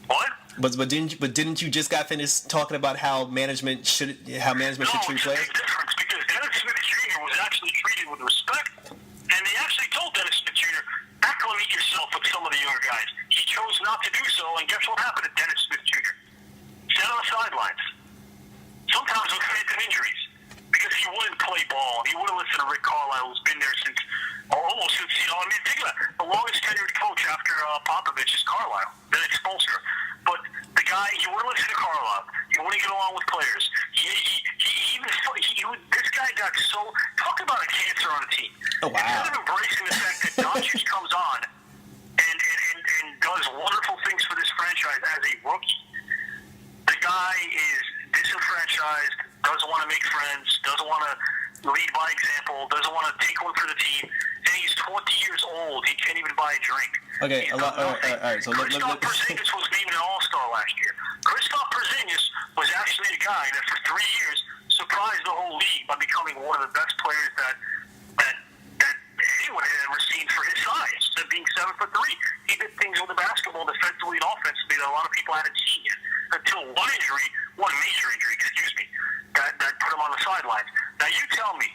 What? But didn't you just got finished talking about how management should treat players? No, it's a big difference because Dennis Smith Jr. was actually treated with respect, and they actually told Dennis Smith Jr. acclimate yourself with some of the younger guys. He chose not to do so, and guess what happened to Dennis Smith Jr.? Sat on the sidelines. Sometimes with phantom injuries because he wouldn't play ball. He wouldn't listen to Rick Carlisle, who's been there since think about it. The longest tenured coach after Popovich is Carlisle. Then it's Spoelstra. But the guy, he wouldn't listen to Carlisle. He wouldn't get along with players. This guy got so... Talk about a cancer on a team. Oh, wow. Instead of embracing the fact that Doncic comes on and does wonderful things for this franchise as a rookie, the guy is disenfranchised, doesn't want to make friends, doesn't want to lead by example, doesn't want to take one for the team, and he's 20 years old. He can't even buy a drink. Okay, all right. So Kristaps Porzingis was named an All-Star last year. Kristaps Porzingis was actually a guy that for 3 years surprised the whole league by becoming one of the best players that anyone had ever seen for his size, that being 7'3". He did things with the basketball defensively and offensively that a lot of people hadn't seen yet until one major injury, that put him on the sidelines. Now you tell me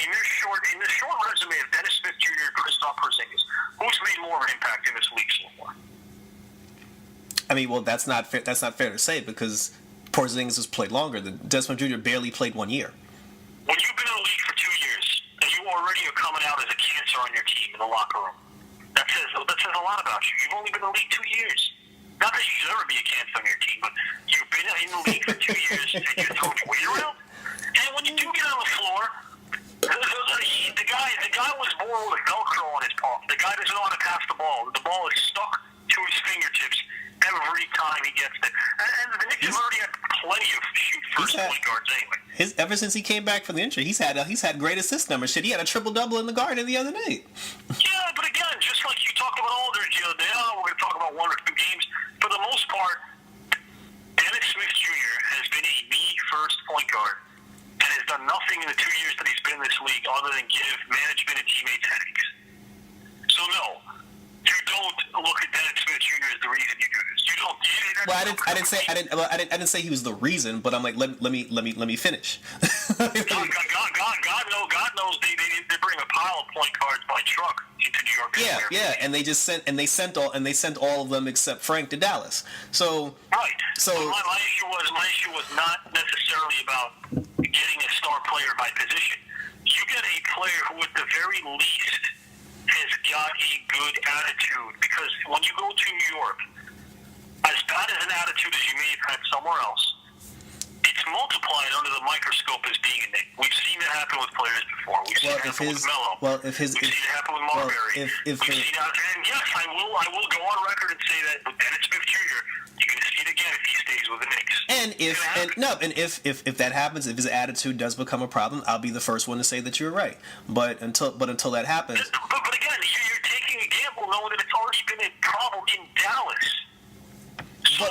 in this short resume of Dennis Smith Jr. and Kristaps Porzingis, who's made more of an impact in this league so far? I mean, well, that's not fair to say because Porzingis has played longer. Dennis Smith Jr. barely played 1 year. When you've been in the league for 2 years and you already are coming out as a cancer on your team in the locker room, that says a lot about you. You've only been in the league 2 years. Not that you should ever be a cancer on your team, but you've been in the league for 2 years and you're throwing your weight around. And when you do get on the floor, the guy was born with Velcro on his palm. The guy doesn't know how to pass the ball. The ball is stuck to his fingertips every time he gets it. And the Knicks have already had plenty of shoot first point guards anyway. Ever since he came back from the injury, he's had great assist numbers. Shit, he had a triple-double in the Garden the other night. Yeah, but again, just like you talked about Aldridge the other day, we're going to talk about 1 or 2 games. For the most part, Dennis Smith Jr. has been a me-first point guard and has done nothing in the 2 years that he's been in this league other than give management and teammates headaches. So no, you don't look at Dennis Smith Jr. as the reason you do this. You don't. Well, I didn't say he was the reason, but I'm like, let me finish. God knows they bring a pile of point guards by truck into New York. Yeah, and they sent all of them except Frank to Dallas. So right. So my issue was not necessarily about getting a star player by position. You get a player who, at the very least, has got a good attitude. Because when you go to New York, as bad as an attitude as you may have had somewhere else, it's multiplied under the microscope as being a Knick. We've seen it happen with players before. We've seen it happen with Melo. We've seen it happen with Marbury. And yes, I will go on record and say that with Dennis Smith Jr., you're going to see it again if he stays with the Knicks. If that happens, if his attitude does become a problem, I'll be the first one to say that you're right. But until that happens. But again, you're taking a gamble knowing that it's already been a problem in Dallas. So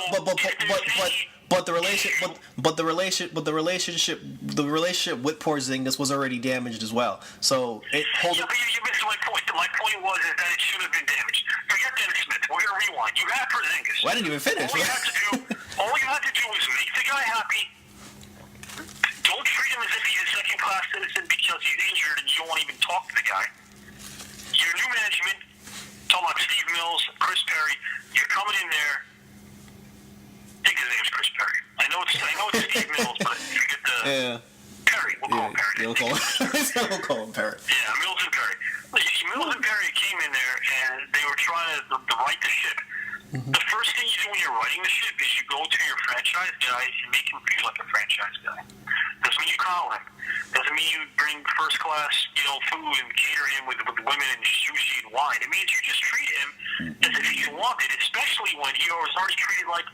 But the relationship with Porzingis was already damaged as well. So but you missed my point. My point was that it should have been damaged. Forget Dennis Smith. We're gonna rewind. You had Porzingis. Well, I didn't even finish. All first-class citizen because he's injured and you don't want to even talk to the guy. Your new management, talking about Steve Mills, Chris Perry, you're coming in there. I think his name's Chris Perry. I know it's Steve Mills, but I forget the... Yeah. Perry. We'll call him Perry. We'll call him Perry. Yeah, Mills and Perry. Mills and Perry came in there, and they were trying to right the ship. Mm-hmm. The first thing you do when you're writing the ship is you go to your franchise guy and make him feel like a franchise guy. Doesn't mean you coddle him. Doesn't mean you bring first class, food and cater him with women and sushi and wine. It means you just treat him as if he's wanted, especially when he was already treated like.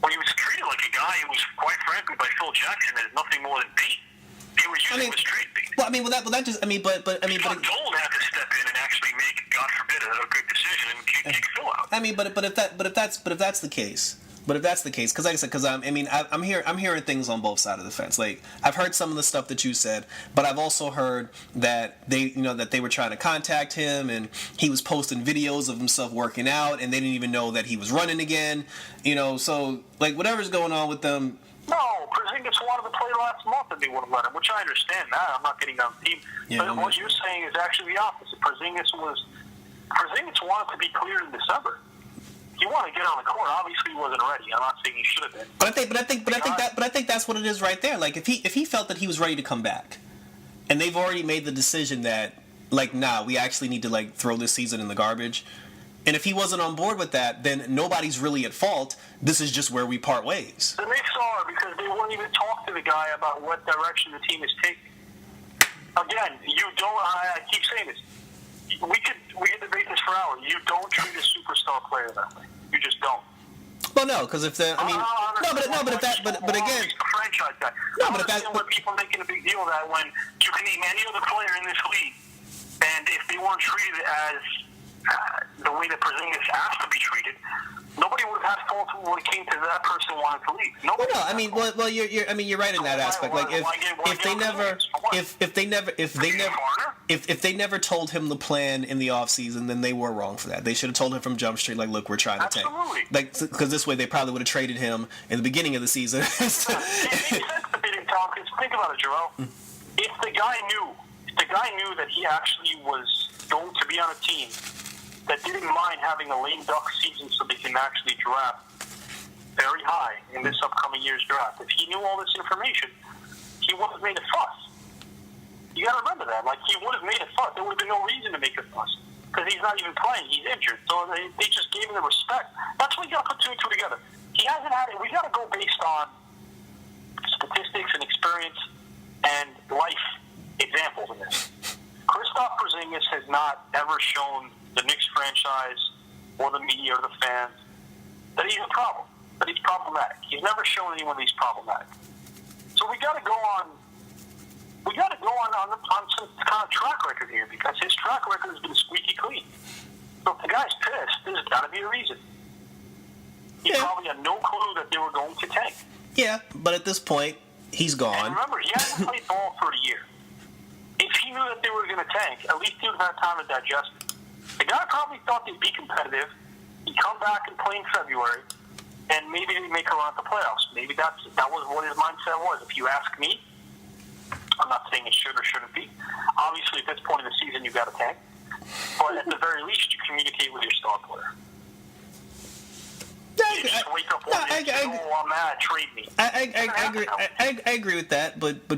When he was treated like a guy who was, quite frankly, by Phil Jackson, as nothing more than bait. They were using him as trade bait. Well, that just, Dolan had to step in and actually make, God forbid, a good decision and kick Phil out. But if that's the case, because like I said, I'm hearing things on both sides of the fence. Like, I've heard some of the stuff that you said, but I've also heard that they were trying to contact him, and he was posting videos of himself working out, and they didn't even know that he was running again. So like whatever's going on with them. No, Porzingis wanted to play last month, and they wouldn't let him, which I understand that. I'm not getting on the team. Yeah, but what you're saying is actually the opposite. Porzingis wanted to be cleared in December. He wanted to get on the court. Obviously, he wasn't ready. I'm not saying he should have been. But I think that's what it is right there. Like, if he felt that he was ready to come back, and they've already made the decision that, like, nah, we actually need to, like, throw this season in the garbage. And if he wasn't on board with that, then nobody's really at fault. This is just where we part ways. The Knicks are, because they won't even talk to the guy about what direction the team is taking. Again, I keep saying this. We could debate this for hours. You don't treat a superstar player that way. You just don't. Well, no, because if the, but again, franchise guy. But if that's what people making a big deal of that when you can name any other player in this league, and if they weren't treated as the way that Porzingis asked to be treated, nobody would have had fault when it came to that person wanting to leave. Nobody. You're right in that aspect. Like if they never told him the plan in the offseason, then they were wrong for that. They should have told him from Jump Street, like, look, we're trying to tank. Like, because this way they probably would have traded him in the beginning of the season. It makes sense to bid him, Tom. Because think about it, Jerome. If the guy knew that he actually was going to be on a team that didn't mind having a lame duck season so they can actually draft very high in this upcoming year's draft. If he knew all this information, he would have made a fuss. You got to remember that. Like, he would have made a fuss. There would have been no reason to make a fuss because he's not even playing. He's injured. So they just gave him the respect. That's what you got to put two and two together. He hasn't had it. We got to go based on statistics and experience and life examples in this. Kristaps Porzingis has not ever shown the Knicks franchise or the media or the fans that he's a problem, that he's problematic. He's never shown anyone that he's problematic. So we got to go on some kind of track record here because his track record has been squeaky clean. So if the guy's pissed, there's got to be a reason. He probably had no clue that they were going to tank. Yeah, but at this point, he's gone. And remember, he hasn't played ball for a year. If he knew that they were going to tank, at least he would have had time to digest it. The guy probably thought they'd be competitive. He'd come back and play in February, and maybe they'd make a run at the playoffs. Maybe that was what his mindset was. If you ask me, I'm not saying it should or shouldn't be. Obviously, at this point in the season, you've got to tank. But at the very least, you communicate with your star player. You just wake up one day and say, I'm mad, trade me. I agree with that, but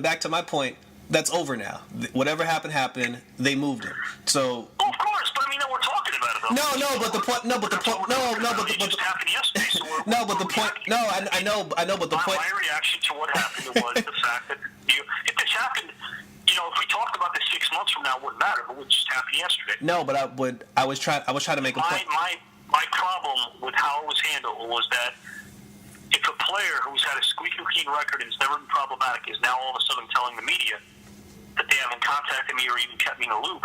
back to my point, that's over now. Whatever happened. They moved him. So. Well, of course, but I mean, we're talking about it. But the point. My reaction to what happened was the fact that if this happened, if we talked about this 6 months from now, it wouldn't matter. It would just happen yesterday. No, but I was trying to make a point. My problem with how it was handled was that if a player who's had a squeaky clean record and has never been problematic is now all of a sudden telling the media that they haven't contacted me or even kept me in the loop,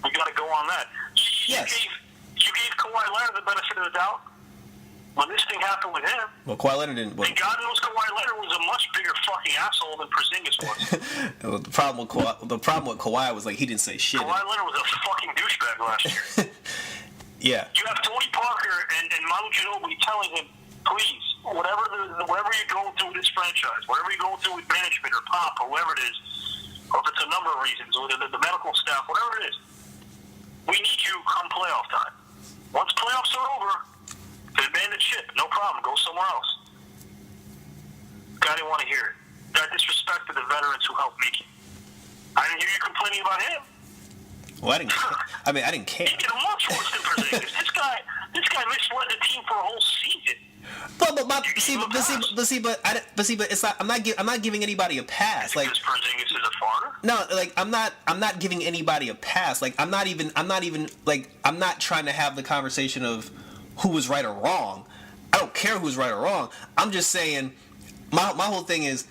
we got to go on that. You gave Kawhi Leonard the benefit of the doubt when this thing happened with him. Well, Kawhi Leonard didn't. And God knows Kawhi Leonard was a much bigger fucking asshole than Porzingis was. The problem with Kawhi was, like, he didn't say shit. Kawhi Leonard was a fucking douchebag last year. Yeah. You have Tony Parker and Manu Ginobili telling him, please, whatever you're going through with this franchise, whatever you're going through with management or Pop or whoever it is, or if it's a number of reasons, or the medical staff, whatever it is, we need you come playoff time. Once playoffs are over, abandon ship, no problem, go somewhere else. Guy didn't want to hear it. Guy disrespected the veterans who helped make it. I didn't hear you complaining about him. Well, I didn't care. He did much worse than Porzingis. This guy misled the team for a whole season. But it's not. I'm not giving anybody a pass. Like, because Porzingis is a foreigner. No, like I'm not giving anybody a pass. Like I'm not trying to have the conversation of who was right or wrong. I don't care who's right or wrong. I'm just saying my whole thing is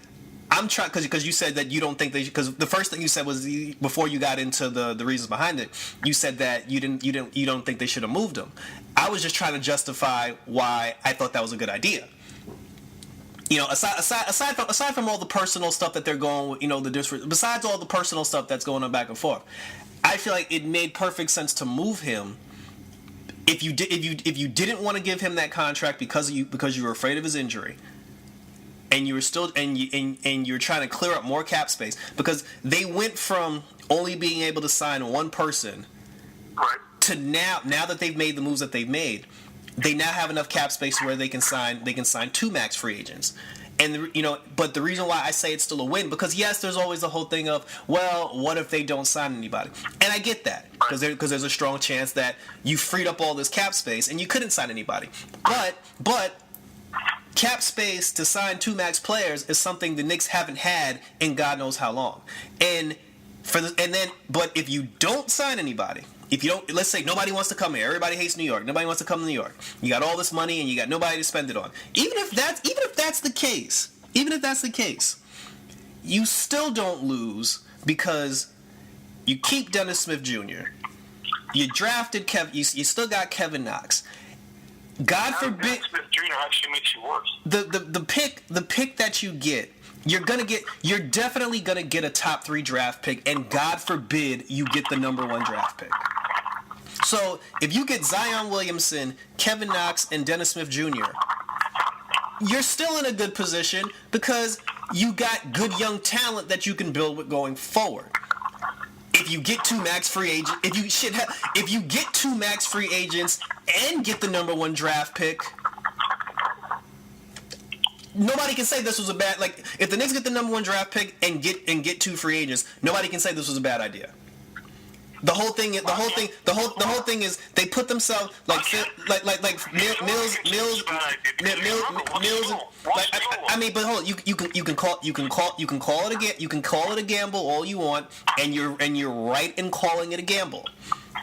I'm trying because you said that you don't think they should, because the first thing you said was before you got into the reasons behind it, you said that you don't think they should have moved him. I was just trying to justify why I thought that was a good idea. You know, aside from all the personal stuff that they're going, you know, besides all the personal stuff that's going on back and forth, I feel like it made perfect sense to move him. If you didn't want to give him that contract because you were afraid of his injury, and you were still and you're trying to clear up more cap space, because they went from only being able to sign one person to now that they've made the moves that they've made, they now have enough cap space where they can sign two max free agents. And but the reason why I say it's still a win, because yes, there's always the whole thing of, well, what if they don't sign anybody? And I get that, because there's a strong chance that you freed up all this cap space and you couldn't sign anybody. But cap space to sign two max players is something the Knicks haven't had in God knows how long. But if you don't sign anybody, if you don't, let's say nobody wants to come here. Everybody hates New York. Nobody wants to come to New York. You got all this money and you got nobody to spend it on. Even if that's the case, you still don't lose, because you keep Dennis Smith Jr. You drafted you still got Kevin Knox. God forbid. Dennis Smith Jr. actually makes you worse. The pick that you get, you're definitely gonna get a top 3 draft pick, and God forbid you get the number 1 draft pick. So if you get Zion Williamson, Kevin Knox, and Dennis Smith Jr., you're still in a good position, because you got good young talent that you can build with going forward. If you get 2 max free agents, if you get 2 max free agents and get the number 1 draft pick, nobody can say this was a bad. Like, if the Knicks get the number 1 draft pick and get 2 free agents, nobody can say this was a bad idea. The whole thing is they put themselves like Mills. I mean, but hold on, you can call it a gamble all you want, and you're right in calling it a gamble.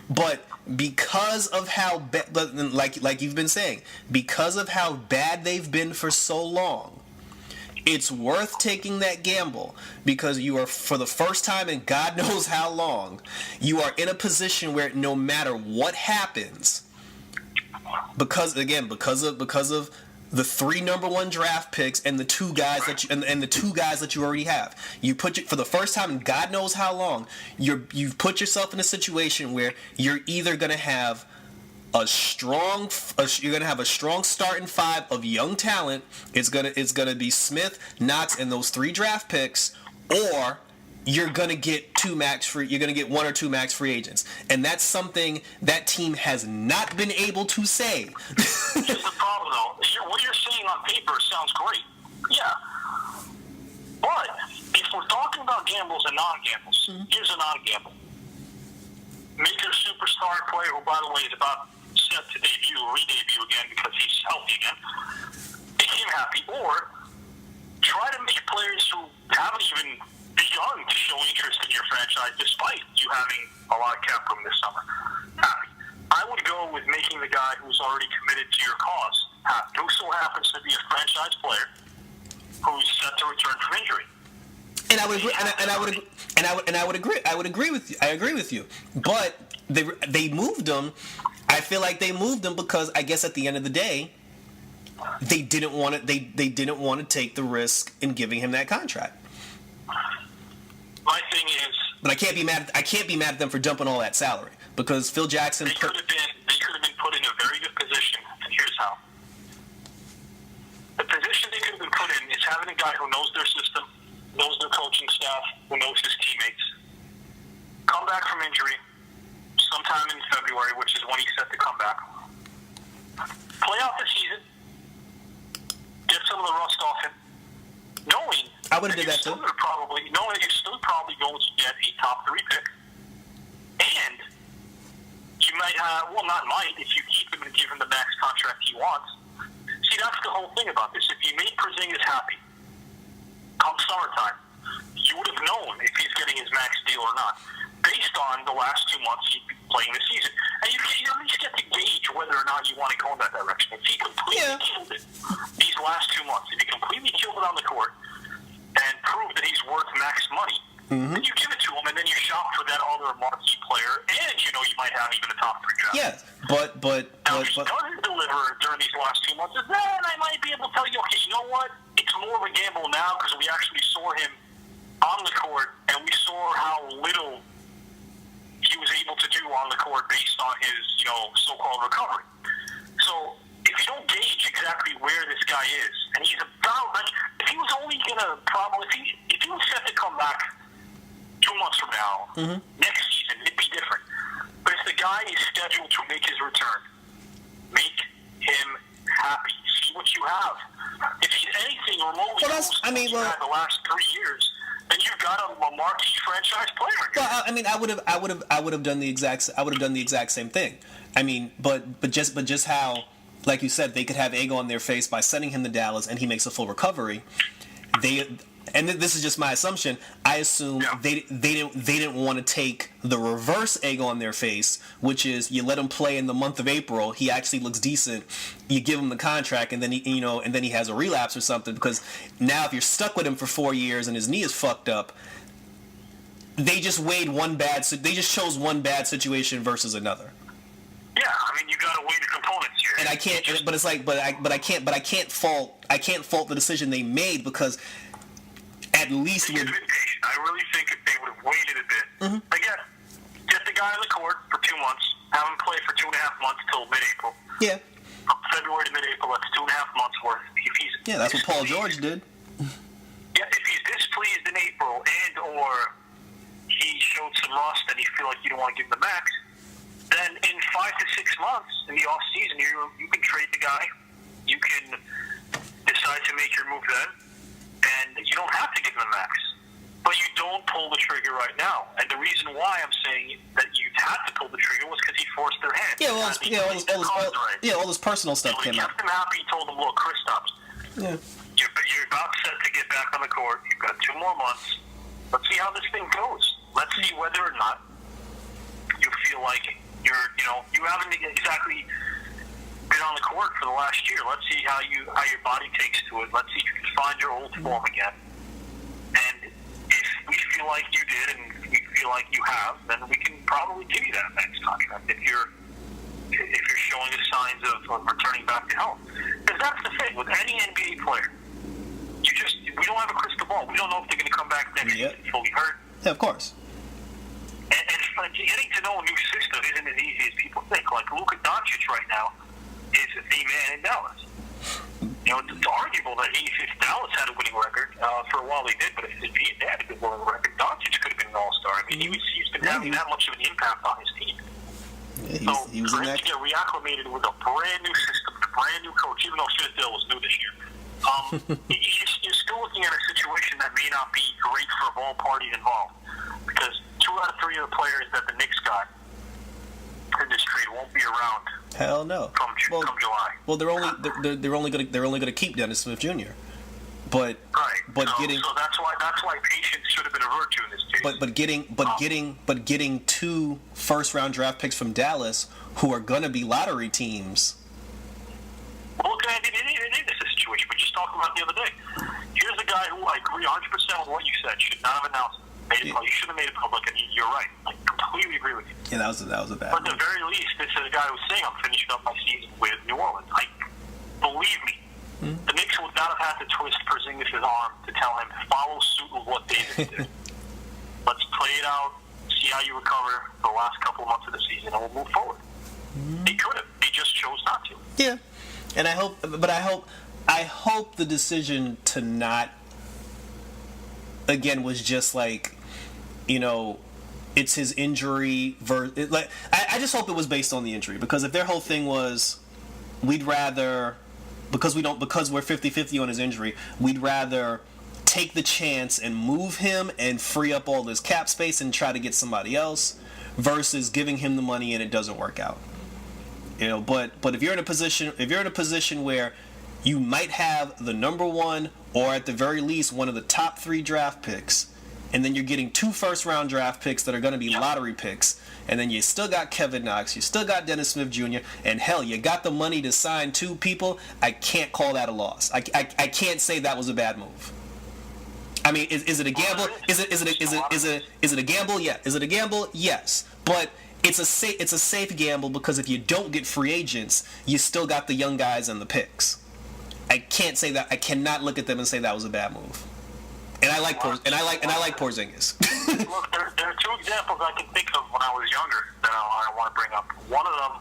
But because of how like you've been saying, because of how bad they've been for so long, it's worth taking that gamble, because you are, for the first time in God knows how long, you are in a position where no matter what happens, because of the 3 number 1 draft picks and the 2 guys that you already have, for the first time in God knows how long, you've put yourself in a situation where you're either going to have a strong starting 5 of young talent. It's gonna be Smith, Knox, and those 3 draft picks, or you're gonna get 1 or 2 max free agents, and that's something that team has not been able to say. Here's the problem, though. What you're saying on paper sounds great, yeah, but if we're talking about gambles and non-gambles, here's a non-gamble. Make your superstar player, who, by the way, is about set to re-debut again because he's healthy again, make him happy, or try to make players who haven't even begun to show interest in your franchise, despite you having a lot of cap room this summer, happy. I would go with making the guy who's already committed to your cause happy, who so happens to be a franchise player who's set to return from injury. And I would agree with you. I agree with you. But they moved him. I feel like they moved him because I guess at the end of the day, they didn't want to. They didn't want to take the risk in giving him that contract. My thing is, but I can't be mad at them for dumping all that salary, because Phil Jackson. They could have been put in a very good position, and here's how. The guy who knows their system, knows their coaching staff, who knows his teammates. Come back from injury sometime in February, which is when he's set to come back. Play out the season. Get some of the rust off him. Knowing I would have did that too. Knowing you're still probably going to get a top 3 pick. And you might have, well, not might, if you keep him and give him the max contract he wants. See, that's the whole thing about this. If you made Porzingis happy, come summertime, you would have known if he's getting his max deal or not, based on the last 2 months he's been playing the season. And you at least get to gauge whether or not you want to go in that direction. If he completely killed it these last 2 months, if he completely killed it on the court and proved that he's worth max money, then you give it to him, and then you shop for that other marquee player, and you know you might have even a top 3 draft. Yeah, but Now, if he doesn't deliver during these last 2 months, then I might be able to tell you, okay, you know what? It's more of a gamble now because we actually saw him on the court, and we saw how little he was able to do on the court based on his, so-called recovery. So if you don't gauge exactly where this guy is, and he's about, like, if he was only going to if he was set to come back 2 months from now, next season, it'd be different. But if the guy is scheduled to make his return, make him happy. See what you have. If he's anything remotely close to what you had the last 3 years, then you've got a marquee franchise player. Well, I mean, I would have done the exact same thing. I mean, but just how, like you said, they could have egg on their face by sending him to Dallas, and he makes a full recovery. And this is just my assumption. I assume they didn't want to take the reverse egg on their face, which is you let him play in the month of April. He actually looks decent. You give him the contract, and then he has a relapse or something. Because now, if you're stuck with him for 4 years and his knee is fucked up, they just chose one bad situation versus another. Yeah, I mean, you got to weigh the components here. And I can't. But it's like, but I can't fault the decision they made because. At least with I really think if they would have waited a bit, again, get the guy on the court for 2 months, have him play for 2.5 months till mid-April. Yeah. From February to mid-April, that's 2.5 months worth. That's what Paul George did. Yeah, if he's displeased in April or he showed some rust and you feel like you don't want to give him the max, then in 5 to 6 months in the off season, you can trade the guy. You can decide to make your move then. And you don't have to give him the max. But you don't pull the trigger right now. And the reason why I'm saying that you had to pull the trigger was because he forced their hand. All this personal stuff came out. He kept him happy. He told him, look, Kristaps, you're about set to get back on the court. You've got 2 more months. Let's see how this thing goes. Let's see whether or not you feel like you haven't exactly been on the court for the last year. Let's see how your body takes to it. Let's see if you can find your old form again. And if we feel like you did, and we feel like you have, then we can probably give you that next contract if you're showing the signs of returning back to health. Because that's the thing with any NBA player. We don't have a crystal ball. We don't know if they're going to come back next season fully hurt. Yeah, of course. And getting to know a new system isn't as easy as people think. Like Luka Doncic right now is the man in Dallas. It's arguable that if Dallas had a winning record, for a while they did, but if they had a good winning record, Doncic could have been an all-star. I mean, he's been having that much of an impact on his team. Yeah, he was for him to get reacclimated with a brand new system, a brand new coach, even though Fizdale was new this year, you're still looking at a situation that may not be great for all parties involved. Because 2 out of 3 of the players that the Knicks got in this trade won't be around. Hell no. Come July. Well, they're only going to keep Dennis Smith Jr. But so that's why patience should have been a virtue in this case. But getting 2 first-round draft picks from Dallas who are going to be lottery teams. Well, look, it is a situation we just talked about the other day. Here's a guy who I agree 100% with what you said. Should not have announced it. You should have made it public, and you're right. I completely agree with you. Yeah, that was a bad But one. at the very least, this is a guy who's saying I'm finishing up my season with New Orleans. Believe me, the Knicks would not have had to twist Porzingis' arm to tell him follow suit with what Davis did. Let's play it out, see how you recover the last couple of months of the season, and we'll move forward. He could have. He just chose not to. Yeah, and I hope the decision to not again, was just like, it's his injury. I just hope it was based on the injury, because if their whole thing was, we'd rather, because we're 50-50 on his injury, we'd rather take the chance and move him and free up all this cap space and try to get somebody else, versus giving him the money and it doesn't work out. But if you're in a position where you might have the number one, or at the very least one of the top 3 draft picks, and then you're getting 2 first-round draft picks that are going to be lottery picks, and then you still got Kevin Knox, you still got Dennis Smith Jr., and hell, you got the money to sign 2 people, I can't call that a loss. I can't say that was a bad move. I mean, is it a gamble? Is it a gamble? Yeah. Is it a gamble? Yes. But it's a safe gamble, because if you don't get free agents, you still got the young guys and the picks. I can't say that. I cannot look at them and say that was a bad move. And I like Porzingis. Look, there are 2 examples I can think of when I was younger that I want to bring up. One of them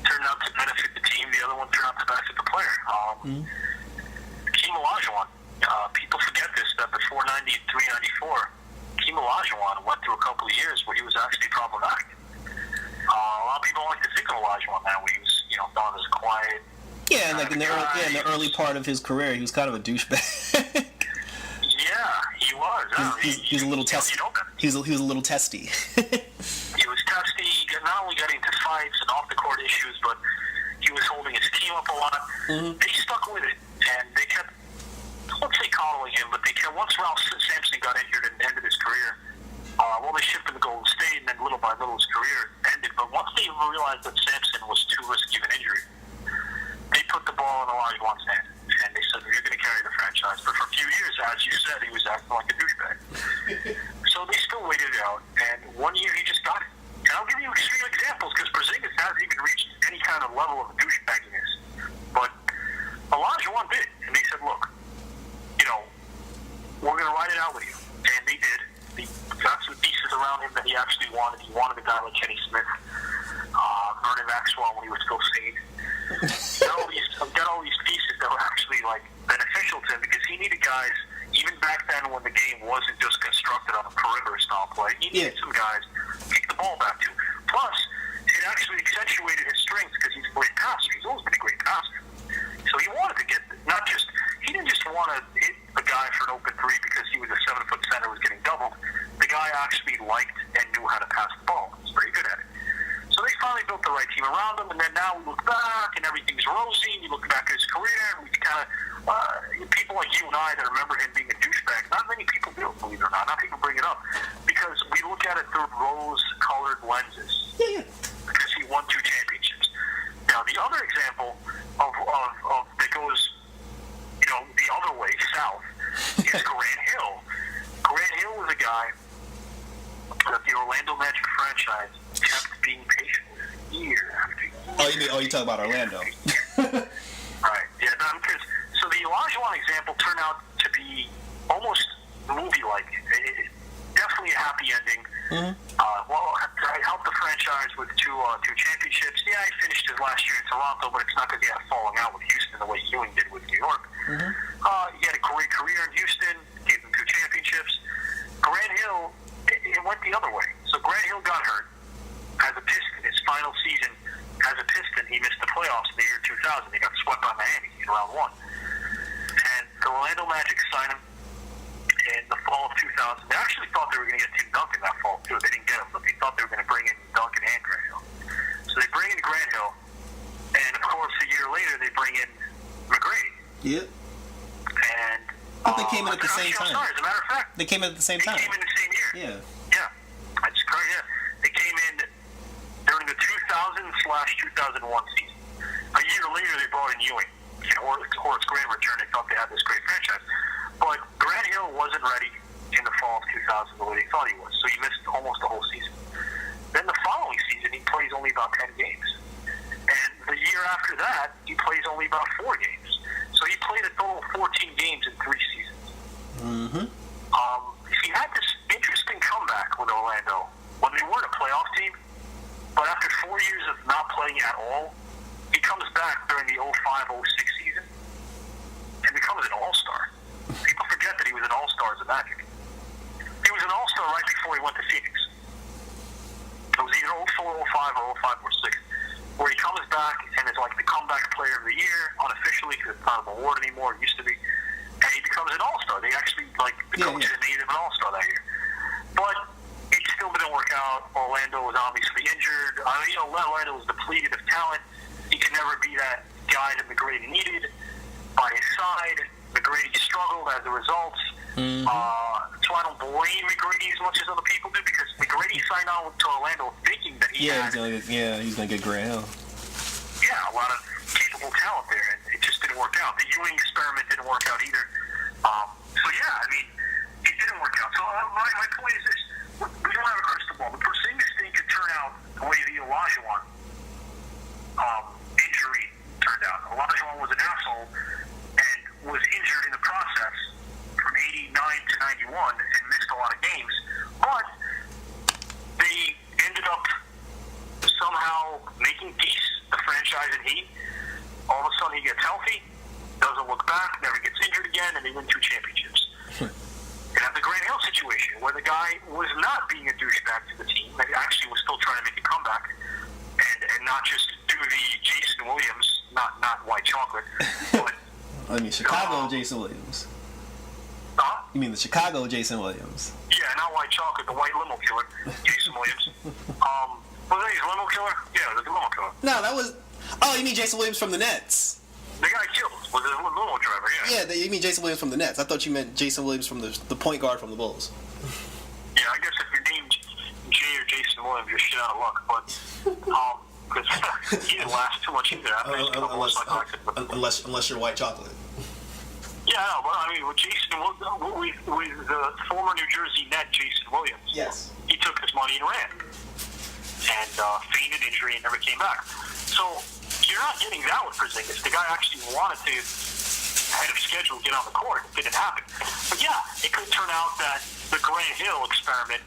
turned out to benefit the team. The other one turned out to benefit the player. Hakeem Olajuwon. People forget this, that before 93-94, Hakeem Olajuwon went through a couple of years where he was actually problematic. A lot of people don't like to think of Olajuwon now, where he was, thought as quiet. Yeah, and like in the early part of his career, he was kind of a douchebag. Yeah, he was. He was a little testy. He was a little testy. He was testy. He not only got into fights and off the court issues, but he was holding his team up a lot. Mm-hmm. They stuck with it, and they kept, I won't say coddling him, but they kept. Once Ralph Sampson got injured and ended his career, they shipped him to Golden State, and then little by little his career ended. But once they realized that Sampson was too risky of an injury, they put the ball in Olajuwon's hand, and they said, "You're going to carry the franchise." But for a few years, as you said, he was acting like a douchebag. So they still waited it out, and one year he just got it. And I'll give you extreme examples, because Porzingis hasn't even reached any kind of level of douchebagginess. But Olajuwon did, and they said, "Look, we're going to ride it out with you." And they did. They got some pieces around him that he actually wanted. He wanted a guy like Kenny Smith, Vernon Maxwell when he was still sane. Got all these pieces that were actually beneficial to him, because he needed guys, even back then when the game wasn't just constructed on a perimeter style play, he needed some guys to kick the ball back to. Plus, it actually accentuated his strengths, because he's a great passer. He's always been a great passer. So he wanted to get, he didn't just want to hit a guy for an open 3 because he was a 7-foot center who was getting doubled. The guy actually liked and knew how to pass the ball. He was very good at it. So they finally built the right team around him, and then now we look back, and everything's rosy, and you look back at his career, and we kind of, people like you and I that remember him being a douchebag, not many people do, believe it or not. Not people bring it up, because we look at it through rose-colored lenses. Yeah. Because he won 2 championships. Now, the other example of that goes, the other way, south, is Grant Hill. Grant Hill was a guy that the Orlando Magic franchise kept being patient with year after year. You talking about Orlando? Right. Yeah. Because the Olajuwon example turned out to be almost movie-like. Definitely a happy ending. Mm-hmm. I helped the franchise with 2 championships. Yeah, he finished his last year in Toronto, but it's not because he had a falling out with Houston the way Ewing did with New York. Mm-hmm. He had a great career in Houston, gave him 2 championships. Grant Hill, it went the other way. So Grant Hill got hurt as a Piston. His final season as a Piston, he missed the playoffs in the year 2000. He got swept by Miami in round 1. And the Orlando Magic signed him in the fall of 2000. They actually thought they were going to get Tim Duncan that fall, too. They didn't get him, but they thought they were going to bring in Duncan and Grant Hill. So they bring in Grant Hill, and, of course, a year later, they bring in McGrady. Yep. And they came in at the same time. Sorry, as a matter of fact. They came in at the same time. They came in the same year. Yeah. Yeah. That's correct, yeah. They came in during the 2000/2001 season. A year later, they brought in Ewing. Horace Grant returned. They thought they had this great franchise. But Grant Hill wasn't ready in the fall of 2000 the way they thought he was. So he missed almost the whole season. Then the following season, he plays only about 10 games. And the year after that, he plays only about 4 games. So he played a total of 14 games in 3 seasons. Mm-hmm. He had this interesting comeback with Orlando when they weren't a playoff team. But after 4 years of not playing at all, he comes back during the 05-06 season and becomes an all-star. People forget that he was an all-star as a Magic. comeback player of the year, unofficially, because it's not an award anymore. It used to be. And he becomes an all-star. They actually, the coaches made him an all-star that year. But it still didn't work out. Orlando was obviously injured. Orlando was depleted of talent. He could never be that guy that McGrady needed by his side. McGrady struggled as a result. Mm-hmm. So I don't blame McGrady as much as other people do, because McGrady signed on to Orlando thinking that he had... he's going to get Grant Hill. Yeah, a lot of capable talent there, and it just didn't work out. The Ewing experiment didn't work out either. So yeah, I mean, it didn't work out. So my point is this: we don't have a crystal ball. The Porzingis thing could turn out the way the Olajuwon injury turned out. Olajuwon was an asshole and was injured in the process from 89 to 91 and missed a lot of games, but they ended up somehow making peace, the franchise and he. All of a sudden he gets healthy, doesn't look back, never gets injured again, and they win 2 championships. You have the Grant Hill situation, where the guy was not being a douchebag to the team, and actually was still trying to make a comeback, and not just do the Jason Williams, not white chocolate, but... I mean, Chicago Jason Williams. Huh? You mean the Chicago Jason Williams? Yeah, not white chocolate, the white limo killer, Jason Williams. Was that his limo killer? Yeah, the limo killer. No, that was... Oh, you mean Jason Williams from the Nets? The guy killed was his limo driver, yeah. Yeah, you mean Jason Williams from the Nets. I thought you meant Jason Williams from the point guard from the Bulls. Yeah, I guess if you're named Jay or Jason Williams, you're shit out of luck, but... because he didn't last too much either. Unless you're white chocolate. Yeah, no, but I mean, with Jason, with the former New Jersey Net Jason Williams, yes, he took his money and ran, and feigned injury and never came back. So you're not getting that with Porzingis. The guy actually wanted to, ahead of schedule, get on the court. It didn't happen. But yeah, it could turn out that the Grant Hill experiment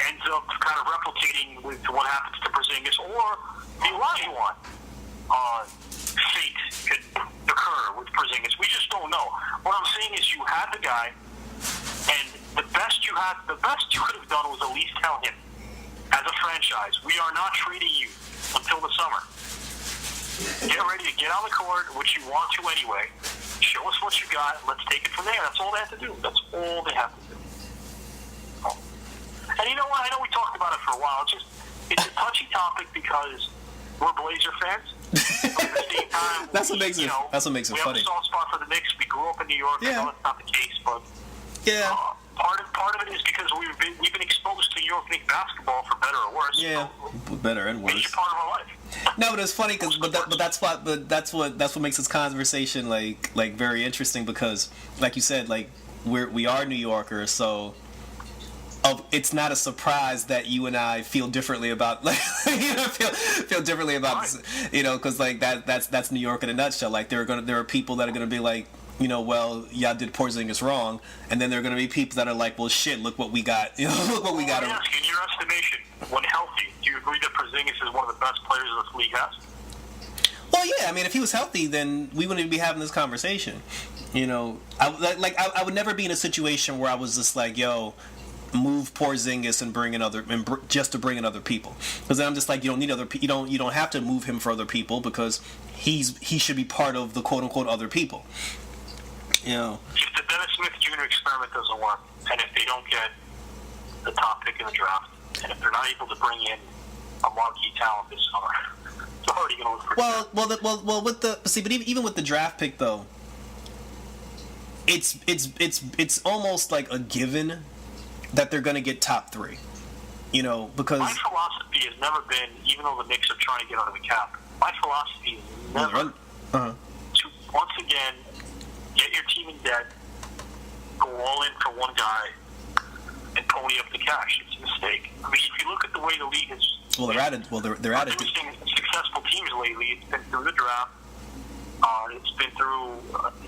ends up kind of replicating with what happens to Porzingis, or the Olajuwon fate could occur with Porzingis. We just don't know. What I'm saying is, you had the guy, and the best you could have done was at least tell him, as a franchise, we are not trading you until the summer. Get ready to get on the court, which you want to anyway. Show us what you got. Let's take it from there. That's all they have to do. That's all they have to do. And you know what? I know we talked about it for a while. It's a touchy topic because we're Blazer fans. But at the same time, that's what makes it we funny. have a soft spot for the Knicks. We grew up in New York. Yeah. I know that's not the case, but part of it is because we've been exposed to New York Knicks basketball for better or worse. Yeah, so better and worse. It's part of our life. No, but it's funny because that's what makes this conversation like very interesting, because like you said, like we are New Yorkers, so it's not a surprise that you and I feel differently about feel differently about because like that's New York in a nutshell. Like there are people that are gonna be like, well, y'all did Porzingis wrong, and then there are gonna be people that are like, well, shit, look what we got. Look what we got. In your estimation, when healthy, do you agree that Porzingis is one of the best players this league has? Well, yeah. I mean, if he was healthy, then we wouldn't be having this conversation. I would never be in a situation where I was just like, yo, move Porzingis and bring in just to bring in other people, because then I'm just like, you don't need other people. You don't have to move him for other people, because he should be part of the quote unquote other people. If the Dennis Smith Jr. experiment doesn't work, and if they don't get the top pick in the draft, and if they're not able to bring in a marquee talent this summer, it's already going to look pretty good. Well, but even with the draft pick though, it's almost like a given that they're going to get top 3, because my philosophy has never been, even though the Knicks are trying to get out of the cap, my philosophy is never to once again get your team in debt, go all in for one guy, and pony up the cash. It's a mistake. I mean, if you look at the way the league is, they're at it. Successful teams lately. It's been through the draft. It's been through.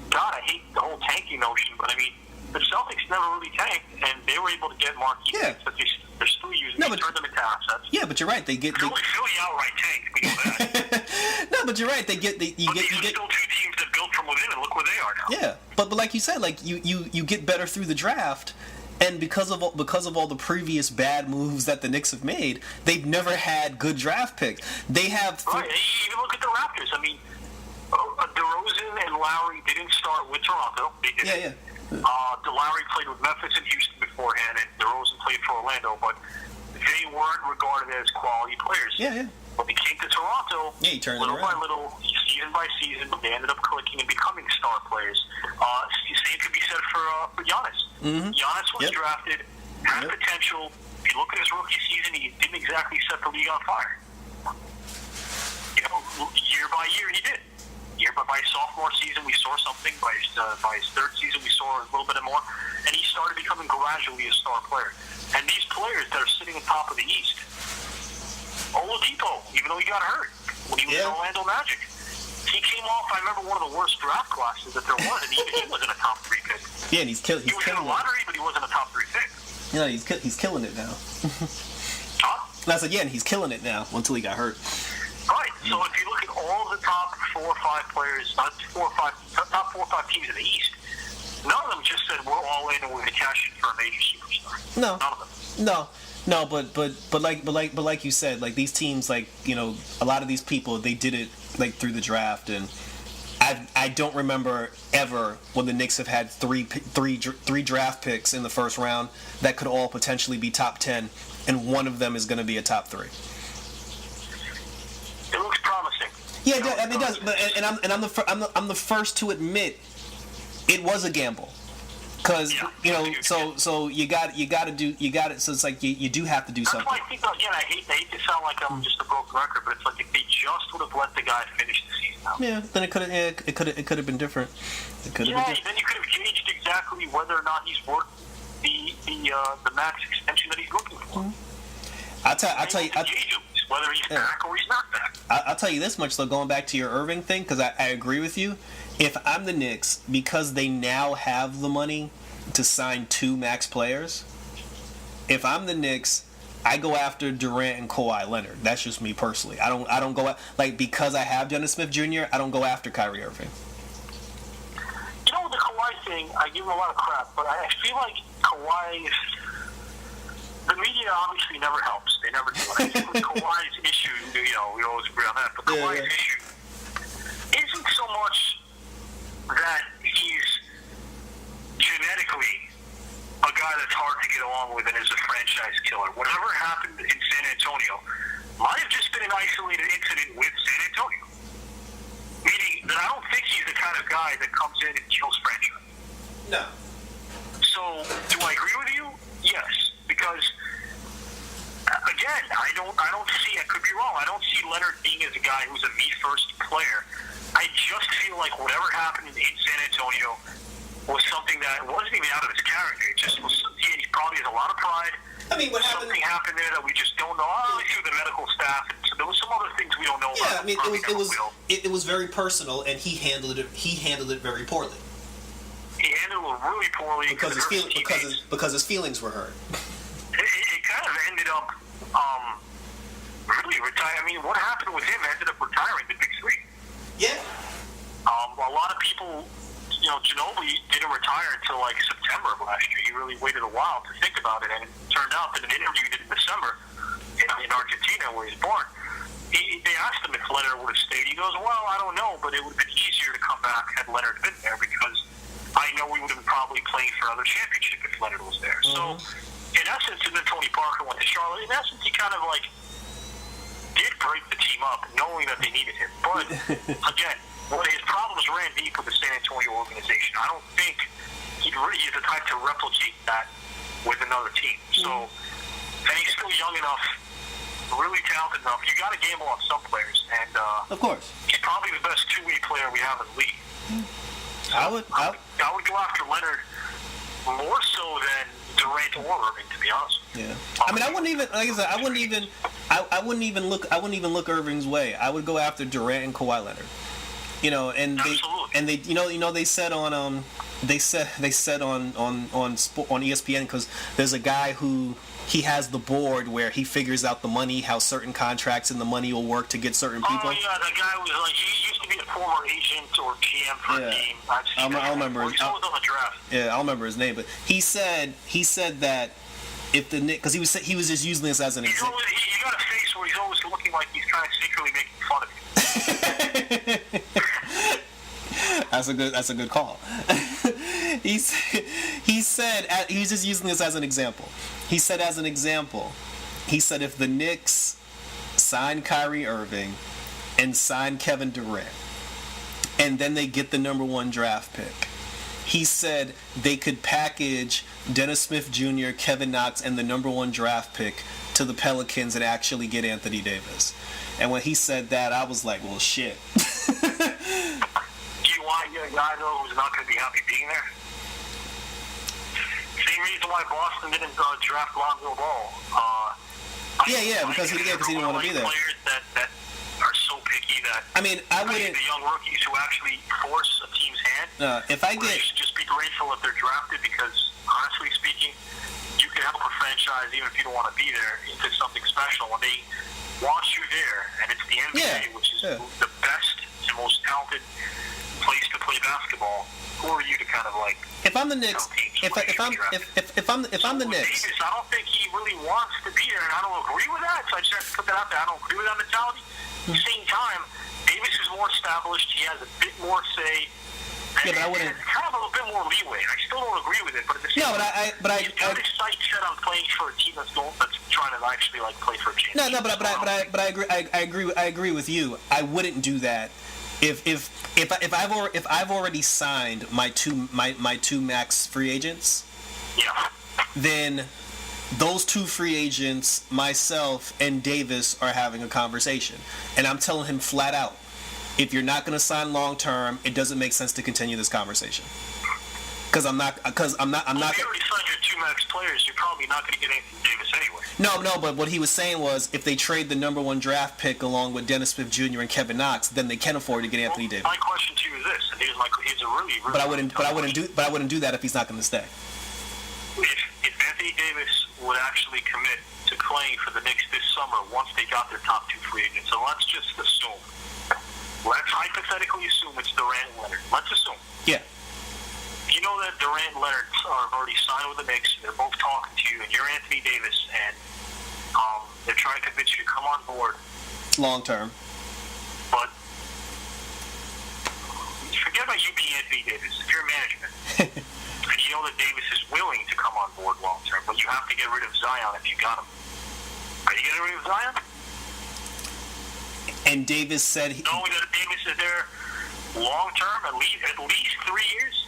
God, I hate the whole tanking notion, but I mean, the Celtics never really tanked, and they were able to get marquee picks that they're still using. They turn them into assets. Yeah, but you're right. Philly outright tanked. We know that. No, but you're right. These are still 2 teams that built from within, and look where they are now. Yeah, but like you said, like you get better through the draft, And because of all the previous bad moves that the Knicks have made, they've never had good draft picks. They have right. Even look at the Raptors. I mean, DeRozan and Lowry didn't start with Toronto. They didn't. Yeah. Lowry played with Memphis and Houston beforehand, and DeRozan played for Orlando, but they weren't regarded as quality players. Yeah. When they came to Toronto, little by little, season by season, they ended up clicking and becoming star players. Same could be said for Giannis. Mm-hmm. Giannis was drafted, had potential. If you look at his rookie season, he didn't exactly set the league on fire. Year by year, he did. By his sophomore season, we saw something. By his third season, we saw a little bit more. And he started becoming gradually a star player. And these players that are sitting on top of the East, Oladipo, even though he got hurt when he was in Orlando Magic, he came off, I remember, one of the worst draft classes that there was, and even he wasn't a top 3 pick. Yeah, and he was in the lottery, but he wasn't a top 3 pick. Yeah, he's killing it now. Huh? And I said, and he's killing it now until he got hurt. Right. So if you look at all the top 4 or 5 players, top 4 or 5 teams in the East, none of them just said we're all in and we're going to cash in for a major superstar. No. None of them. No, but like you said, like these teams, like, you know, a lot of these people, they did it like through the draft, and I don't remember ever when the Knicks have had three draft picks in the first round that could all potentially be top 10, and one of them is going to be a top 3. It looks promising. Yeah, it does. But I'm the first to admit it was a gamble. Because so you got it. So it's like you do have to do something. That's why I think, again, I hate to sound like I'm just a broken record, but it's like if they just would have let the guy finish the season out. Yeah, then it could have been different. Then you could have gauged exactly whether or not he's worth the max extension that he's looking for. Mm-hmm. I'll tell you. Whether he's back or he's not back. I'll tell you this much, though, going back to your Irving thing, because I agree with you. If I'm the Knicks, because they now have the money to sign 2 max players, if I'm the Knicks, I go after Durant and Kawhi Leonard. That's just me personally. I don't go like, because I have Dennis Smith Jr., I don't go after Kyrie Irving. You know, the Kawhi thing, I give him a lot of crap, but I feel like Kawhi is... The media obviously never helps. They never do. I think with Kawhi's issue, we always agree on that, but Kawhi's issue isn't so much that he's genetically a guy that's hard to get along with and is a franchise killer. Whatever happened in San Antonio might have just been an isolated incident with San Antonio. Meaning that I don't think he's the kind of guy that comes in and kills franchise. No. So, do I agree with you? Yes. Because, again, I don't see, I could be wrong, I don't see Leonard being as a guy who's a me-first player. I just feel like whatever happened in San Antonio was something that wasn't even out of his character. It just was, he probably has a lot of pride. I mean, what happened? Something happened there that we just don't know. Through the medical staff, and so there was some other things we don't know about. Yeah, I mean, it was very personal, and he handled it very poorly. He handled it really poorly because his feelings were hurt. It kind of ended up really retiring. I mean, what happened with him ended up retiring the Big 3. Yeah. A lot of people, Ginobili didn't retire until like September of last year. He really waited a while to think about it, and it turned out that an interview he did in December in Argentina, where he's born, they asked him if Leonard would have stayed. He goes, well, I don't know, but it would have been easier to come back had Leonard been there, because I know we would have been probably playing for another championship if Leonard was there. Mm-hmm. So, in essence, and then Tony Parker went to Charlotte, in essence, he kind of like did break the team up, knowing that they needed him. But, again, his problems ran deep with the San Antonio organization. I don't think he's the type to replicate that with another team. So, and he's still young enough, really talented enough. You got to gamble on some players, and of course, he's probably the best two-way player we have in the league. So I would go after Leonard more so than Durant or Irving, to be honest. Yeah. I mean, I wouldn't even, like I said, I wouldn't even look Irving's way. I would go after Durant and Kawhi Leonard. They said on ESPN, because there's a guy who he has the board where he figures out the money, how certain contracts and the money will work to get certain people. Oh yeah, that guy was like, he used to be a former agent or GM for a team. I'll remember. He's always on the draft. Yeah, I'll remember his name, but he said that if the Knicks, because he was just using this as an example. You got a face where he's always looking like he's kind of secretly making fun of you. That's a good call. he said he was just using this as an example. He said if the Knicks sign Kyrie Irving and sign Kevin Durant, and then they get the number 1 draft pick, he said they could package Dennis Smith Jr., Kevin Knox, and the number 1 draft pick to the Pelicans and actually get Anthony Davis. And when he said that, I was like, well, shit. Do you want a guy, though, who's not going to be happy being there? Same reason why Boston didn't draft Lonzo Ball. Because he didn't want to be there. Players that are so picky that I wouldn't. The young rookies who actually force a team's hand. If I get, you should just be grateful if they're drafted, because honestly speaking, you can help a franchise even if you don't want to be there into something special. When they want you there, and it's the NBA, which is the best and most talented place to play basketball. Who are you to kind of like? If I'm the Knicks, if I'm the Knicks, Davis, I don't think he really wants to be there, and I don't agree with that. So I just have to put that out there. I don't agree with that mentality. At the same time, Davis is more established. He has a bit more say. Yeah, but I wouldn't. Kind of a little bit more leeway. I still don't agree with it, but at the same time, he's got his sights set on playing for a team that's trying to actually like play for a championship. But I agree with you. I wouldn't do that. If I've already signed my two max free agents, then those 2 free agents, myself and Davis, are having a conversation, and I'm telling him flat out, if you're not going to sign long term, it doesn't make sense to continue this conversation. Because I'm not. Well, if you already signed your 2 max players, you're probably not going to get Anthony Davis anyway. No, but what he was saying was, if they trade the number 1 draft pick along with Dennis Smith Jr. and Kevin Knox, then they can afford to get Anthony Davis. My question to you is this, and here's a really But I wouldn't do that if he's not going to stay. If Anthony Davis would actually commit to playing for the Knicks this summer once they got their top 2 free agents, so let's just assume. Let's hypothetically assume it's Durant and Leonard. Let's assume. Yeah. You know that Durant and Leonard are already signed with the Knicks. They're both talking to you, and you're Anthony Davis, and they're trying to convince you to come on board. Long term. But forget about you being Anthony Davis. If you're management, and you know that Davis is willing to come on board long term, but you have to get rid of Zion if you got him. Are you getting rid of Zion? And Davis said knowing that Davis is there long term, at least 3 years.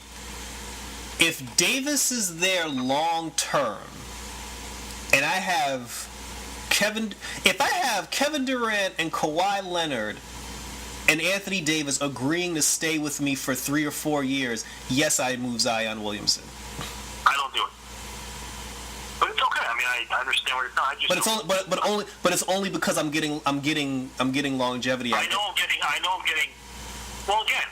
If Davis is there long term, and I have Kevin Durant and Kawhi Leonard and Anthony Davis agreeing to stay with me for 3 or 4 years, yes, I move Zion Williamson. I don't do it. But it's okay. I mean, I understand what you're saying. But it's only because I'm getting longevity. I know I'm getting. Well, again,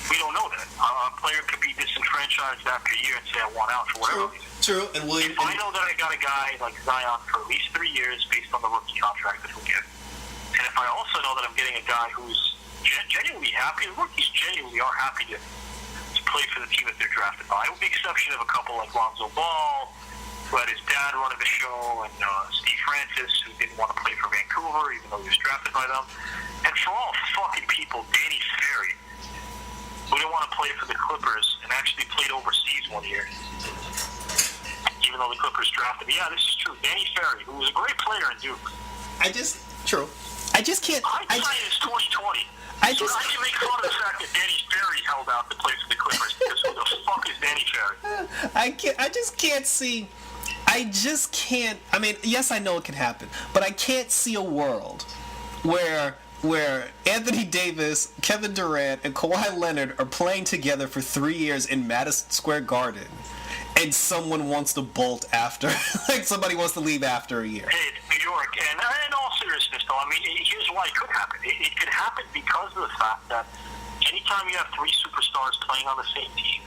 we don't know that. A player could be disenfranchised after a year and say, I want out for whatever reason. True. And if I know that I got a guy like Zion for at least 3 years based on the rookie contract that he'll get, and if I also know that I'm getting a guy who's genuinely happy, the rookies genuinely are happy to play for the team that they're drafted by, with the exception of a couple like Lonzo Ball, who had his dad running the show, and Steve Francis, who didn't want to play for Vancouver, even though he was drafted by them. And for all fucking people, Danny Ferry, who didn't want to play for the Clippers and actually played overseas 1 year, even though the Clippers drafted him. Yeah, this is true. Danny Ferry, who was a great player in Duke. I just can't. Hindsight is 2020. I can make fun of the fact that Danny Ferry held out to play for the Clippers, because who the fuck is Danny Ferry? I just can't see. I just can't. I mean, yes, I know it can happen, but I can't see a world where Anthony Davis, Kevin Durant, and Kawhi Leonard are playing together for 3 years in Madison Square Garden, and someone wants to bolt after, like somebody wants to leave after a year. Hey, it's New York, and in all seriousness, though, I mean, here's why it could happen. It could happen because of the fact that anytime you have 3 superstars playing on the same team,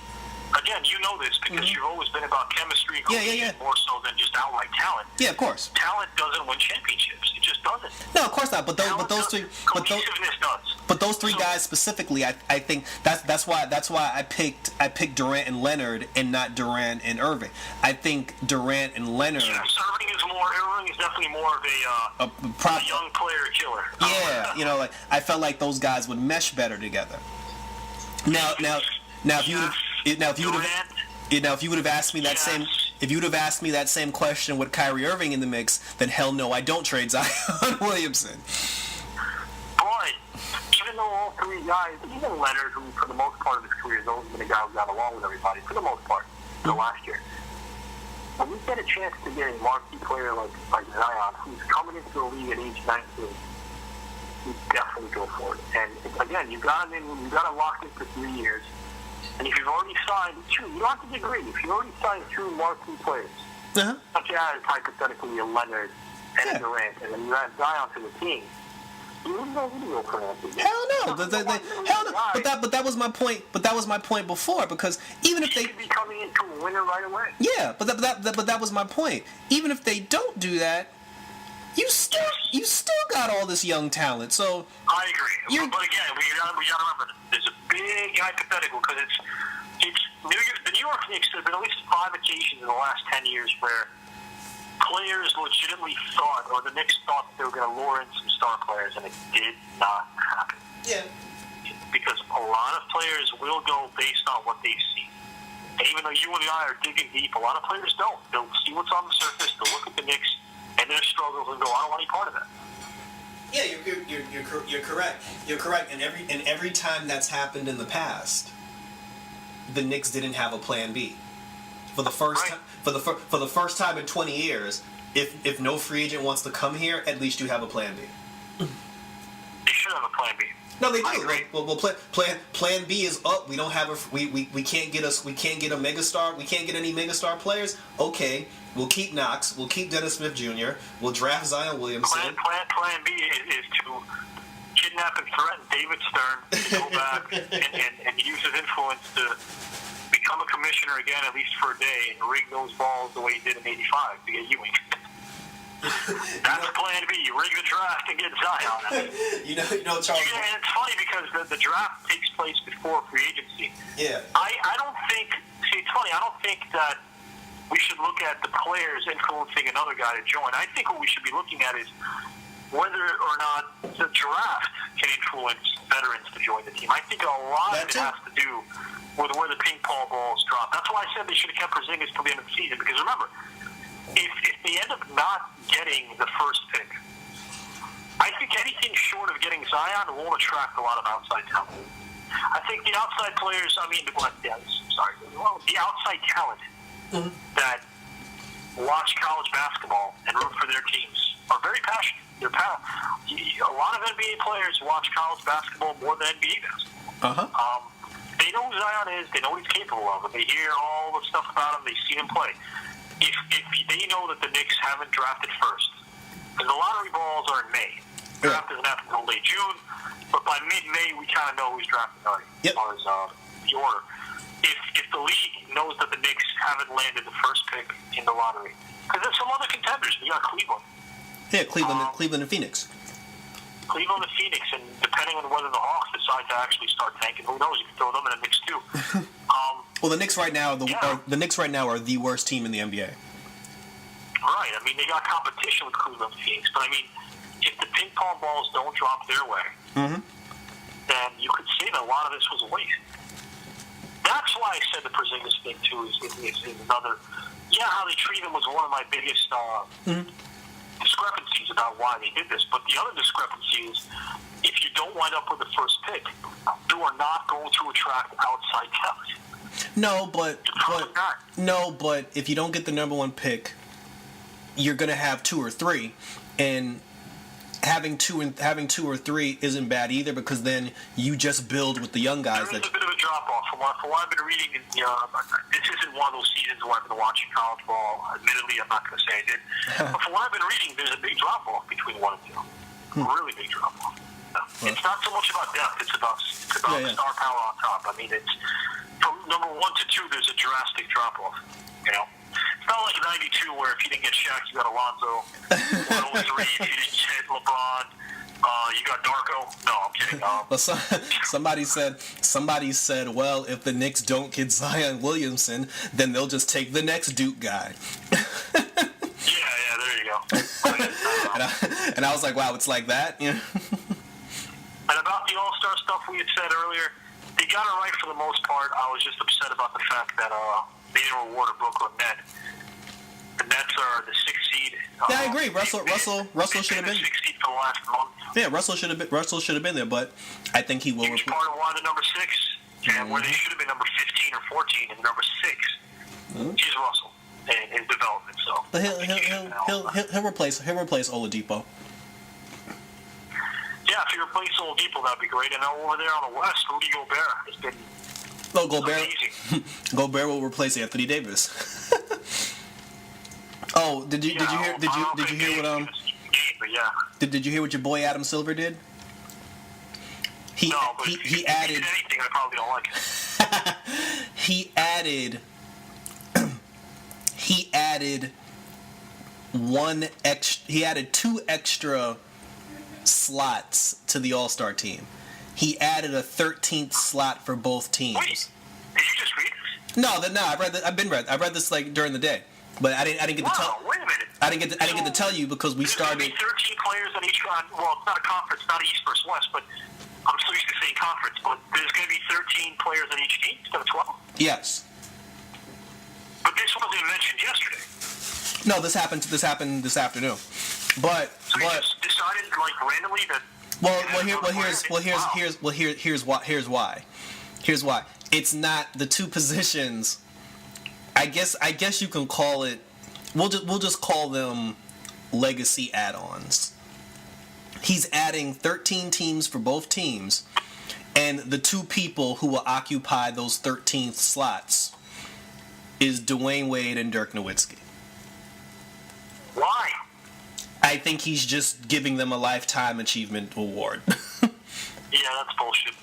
again, you know this because you've always been about chemistry and cohesion more so than just outright talent. Yeah, of course. Talent doesn't win championships. It just doesn't. No, of course not. But those three, cohesiveness does. But those three guys specifically, I think that's why I picked Durant and Leonard and not Durant and Irving. I think Durant and Leonard. Yes, Irving is definitely more of a young player killer. Yeah, like I felt like those guys would mesh better together. Now, if you would have asked me that same. If you would have asked me that same question with Kyrie Irving in the mix, then hell no, I don't trade Zion Williamson. But even though all three guys, even Leonard, who for the most part of his career has always been a guy who got along with everybody, for the most part, last year, when you get a chance to get a marquee player like Zion, who's coming into the league at age 19, you definitely go for it. And again, you got to lock in for 3 years. And if you've already signed two, you don't have to disagree. If you've already signed two marquee players, such as hypothetically a Leonard and a Durant, and then you add Zion to the team, you wouldn't go for Anthony. Hell no, hell no. But that was my point. But that was my point before, because even if they could be coming into a winner right away. Yeah, but that was my point. Even if they don't do that, you still got all this young talent. So I agree. But again, we gotta remember there's a big hypothetical, because it's the New York Knicks. There have been at least 5 occasions in the last 10 years where players legitimately thought, or the Knicks thought, they were going to lure in some star players, and it did not happen. Yeah. Because a lot of players will go based on what they've seen. And even though you and I are digging deep, a lot of players don't. They'll see what's on the surface, they'll look at the Knicks and their struggles and go, I don't want any part of that. Yeah, you're correct. You're correct. And every time that's happened in the past, the Knicks didn't have a plan B. For the first time in 20 years, if no free agent wants to come here, at least you have a plan B. They should have a plan B. No, they do. Well, plan B is up. We don't have we can't get a megastar. We can't get any megastar players. Okay, we'll keep Knox. We'll keep Dennis Smith Jr. We'll draft Zion Williamson. Plan B is to kidnap and threaten David Stern to go back and use his influence to become a commissioner again, at least for a day, and rig those balls the way he did in '85 to get Ewing. That's plan B. You rig the draft and get Zion. You know, Charles. Yeah, and it's funny because the draft takes place before free agency. Yeah. I don't think. See, it's funny. I don't think that we should look at the players influencing another guy to join. I think what we should be looking at is whether or not the draft can influence veterans to join the team. I think a lot of it has to do with where the ping pong balls drop. That's why I said they should have kept Porzingis till the end of the season. Because remember, if they end up not getting the first pick, I think anything short of getting Zion won't attract a lot of outside talent. I think the outside players, the outside talent that watch college basketball and root for their teams are very passionate. A lot of NBA players watch college basketball more than NBA basketball. They know who Zion is. They know what he's capable of. And they hear all the stuff about him. They see him play. If they know that the Knicks haven't drafted first, because the lottery balls are in May. The draft doesn't happen until late June, but by mid-May, we kind of know who's drafting already as far as the order. If the league knows that the Knicks haven't landed the first pick in the lottery, because there's some other contenders. We got Cleveland. Yeah, Cleveland and Phoenix. Cleveland and Phoenix, and depending on whether the Hawks decide to actually start tanking, who knows? You can throw them in the mix too. Well, the Knicks right now, the Knicks right now are the worst team in the NBA. Right. I mean, they got competition with Cleveland and Phoenix, but I mean, if the ping pong balls don't drop their way, then you could say that a lot of this was a waste. That's why I said the Porzingis thing too is another. Yeah, how they treat him was one of my biggest discrepancies about why they did this. But the other discrepancy is, if you don't wind up with the first pick, you are not going to attract outside talent. But if you don't get the number one pick, you're going to have 2 or 3, and having two or three isn't bad either, because then you just build with the young guys. There is a bit of a drop off from what I've been reading. This isn't one of those seasons where I've been watching college ball. Admittedly, I'm not going to say I did, but from what I've been reading, there's a big drop off between 1 and 2. A really big drop off. It's not so much about depth; it's about star power on top. I mean, it's from number 1 to 2. There's a drastic drop off. It's not like '92 where if you didn't get Shaq, you got Alonzo. 103, if you didn't get LeBron, you got Darko. No, I'm kidding. Well, somebody said, well, if the Knicks don't get Zion Williamson, then they'll just take the next Duke guy. Yeah, there you go. And I was like, wow, it's like that? Yeah. And about the All-Star stuff we had said earlier, they got it right for the most part. I was just upset about the fact that they didn't reward a Brooklyn Net. The Nets are the 6th seed. Yeah, I agree. Russell should have been. 6th seed for the last month. Yeah, Russell should have been there, but I think he will. He was part of why the number 6, and where they should have been number 15 or 14, and number 6. He's Russell in development. So but he'll replace Oladipo. Yeah, if you replace Oladipo, that'd be great. And over there on the West, Rudy Gobert has been amazing. Gobert will replace Anthony Davis. Oh, did you hear what your boy Adam Silver did? He added anything, I probably don't like it. He added 2 extra slots to the All-Star team. He added a 13th slot for both teams. Wait, did you just read this? No, I read this like during the day, but I didn't get to tell. Wait a minute. I didn't get to tell you because we started. There's going to be 13 players on each. Well, it's not a conference, not East versus West, but I'm so used to saying conference. But there's going to be 13 players on each team instead of 12. Yes. But this wasn't mentioned yesterday. No, this happened this afternoon. But so you just decided like randomly that. Here's why. It's not the 2 positions. I guess you can call it. We'll just call them legacy add-ons. He's adding 13 teams for both teams, and the 2 people who will occupy those 13th slots is Dwayne Wade and Dirk Nowitzki. Why? I think he's just giving them a lifetime achievement award. Yeah, that's bullshit.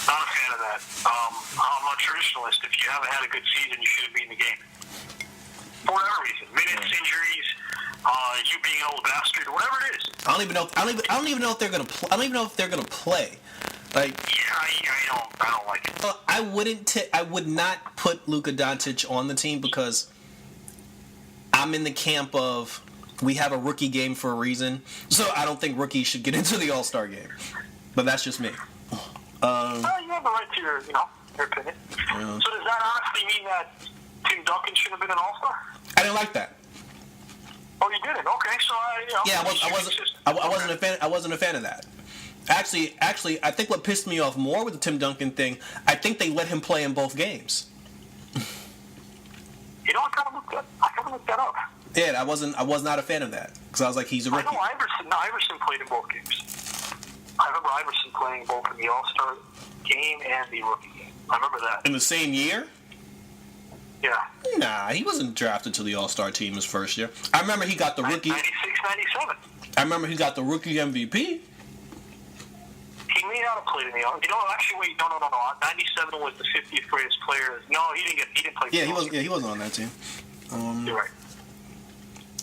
Not a fan of that. I'm a traditionalist. If you haven't had a good season, you shouldn't be in the game. For whatever reason, minutes, injuries, you being an old bastard, whatever it is. I don't even know if they're gonna. I don't even know if they're gonna play. Like. Yeah, I don't like it. I would not put Luka Doncic on the team because I'm in the camp of we have a rookie game for a reason. So I don't think rookies should get into the All-Star game. But that's just me. You have the right to your opinion. Yeah. So does that honestly mean that Tim Duncan should have been an All-Star? I didn't like that. Oh, you didn't? Okay, so I wasn't a fan of that. Actually, I think what pissed me off more with the Tim Duncan thing, I think they let him play in both games. I kind of looked that up. Yeah, I was not a fan of that because I was like, he's a rookie. I know Iverson played in both games. I remember Iverson playing both in the All-Star game and the rookie game. I remember that. In the same year? Yeah. Nah, he wasn't drafted to the All-Star team his first year. I remember he got the rookie. 96, 97. I remember he got the rookie MVP. He may not have played in the All-Star. Actually, wait, no. 97 was the 50th greatest player. No, he didn't play. Yeah, he wasn't on that team. You're right.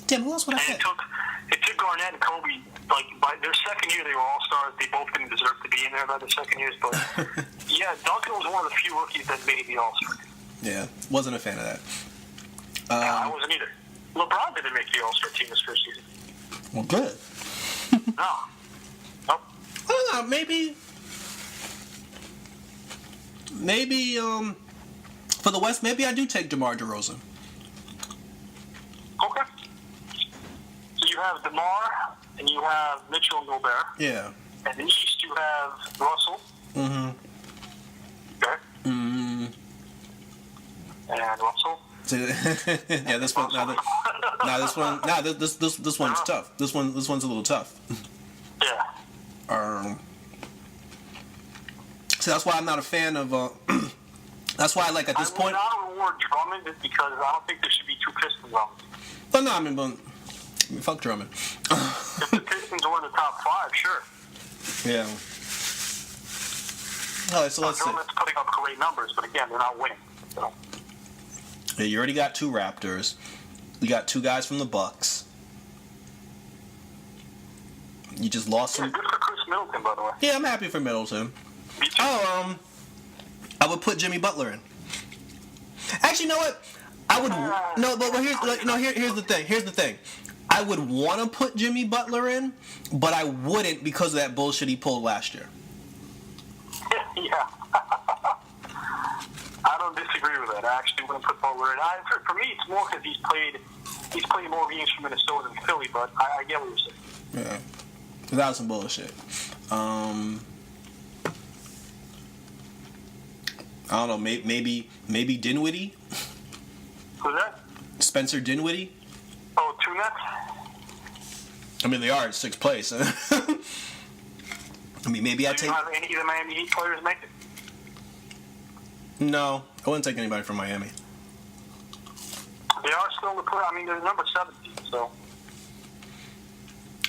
Damn, who else would I say? It took Garnett and Kobe, like, by their second year, they were All-Stars. They both didn't deserve to be in there by their second years. But, yeah, Duncan was one of the few rookies that made the All-Star. Yeah, wasn't a fan of that. I wasn't either. LeBron didn't make the All-Star team his first season. Well, good. No. Nope. I don't know, maybe, for the West, maybe I do take DeMar DeRozan. Okay. So you have DeMar, and you have Mitchell and Gobert. Yeah. And in the East, you have Russell. Mm-hmm. Okay. Mm-hmm. And Russell. Yeah, this one. This one's tough. This one's a little tough. Yeah. So that's why I'm not a fan of. That's why, like, at this point. I would not reward Drummond because I don't think there should be 2 Pistons on it. But no, I mean, fuck Drummond. If the Pistons were in the top 5, sure. Yeah. All right, so let's see. Drummond's putting up great numbers, but again, they're not winning. So. Yeah, you already got 2 Raptors. You got 2 guys from the Bucks. You just lost some. Good for Chris Middleton, by the way. Yeah, I'm happy for Middleton. Me too. I would put Jimmy Butler in. Actually, you know what? I would here's the thing. Here's the thing. I would want to put Jimmy Butler in, but I wouldn't because of that bullshit he pulled last year. Yeah. I don't disagree with that. I actually wouldn't put Butler in. For me, it's more because he's played more games for Minnesota than Philly, but I get what you're saying. Yeah. That was some bullshit. I don't know. Maybe Dinwiddie. Who's that? Spencer Dinwiddie. Oh, 2 Nets. I mean, they are in 6th place. I mean, maybe I take. Do you have any of the Miami Heat players make it? No, I wouldn't take anybody from Miami. They are still the player. I mean, they're number 17, so.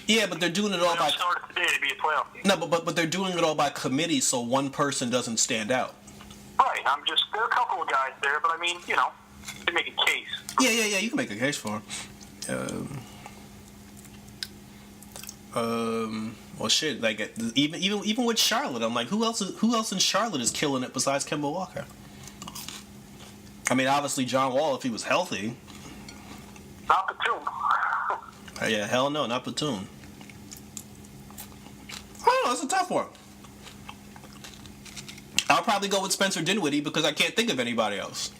Yeah, but they're doing it all by. Started today to be a playoff team. No, but they're doing it all by committee, so one person doesn't stand out. Right. There are a couple of guys there, but I mean, you know, they make a case. Yeah. You can make a case for him. Well, shit. Like even with Charlotte, I'm like, who else in Charlotte is killing it besides Kemba Walker? I mean, obviously John Wall if he was healthy. Not Batum. Yeah, hell no, not Batum. Oh, that's a tough one. I'll probably go with Spencer Dinwiddie because I can't think of anybody else.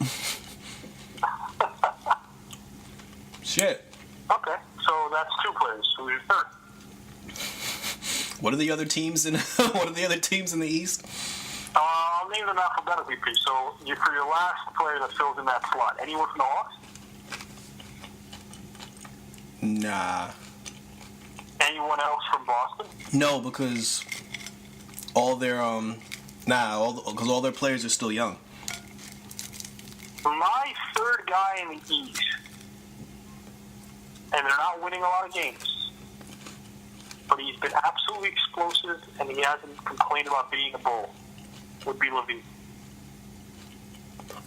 Shit. Okay, so that's 2 players. Who's your third? What are the other teams in? What are the other teams in the East? I'll name them alphabetically, please. So for your last player that fills in that slot, anyone from the Hawks? Nah. Anyone else from Boston? No, because all their because all their players are still young. My third guy in the East, and they're not winning a lot of games, but he's been absolutely explosive, and he hasn't complained about being a bull, would be Levine.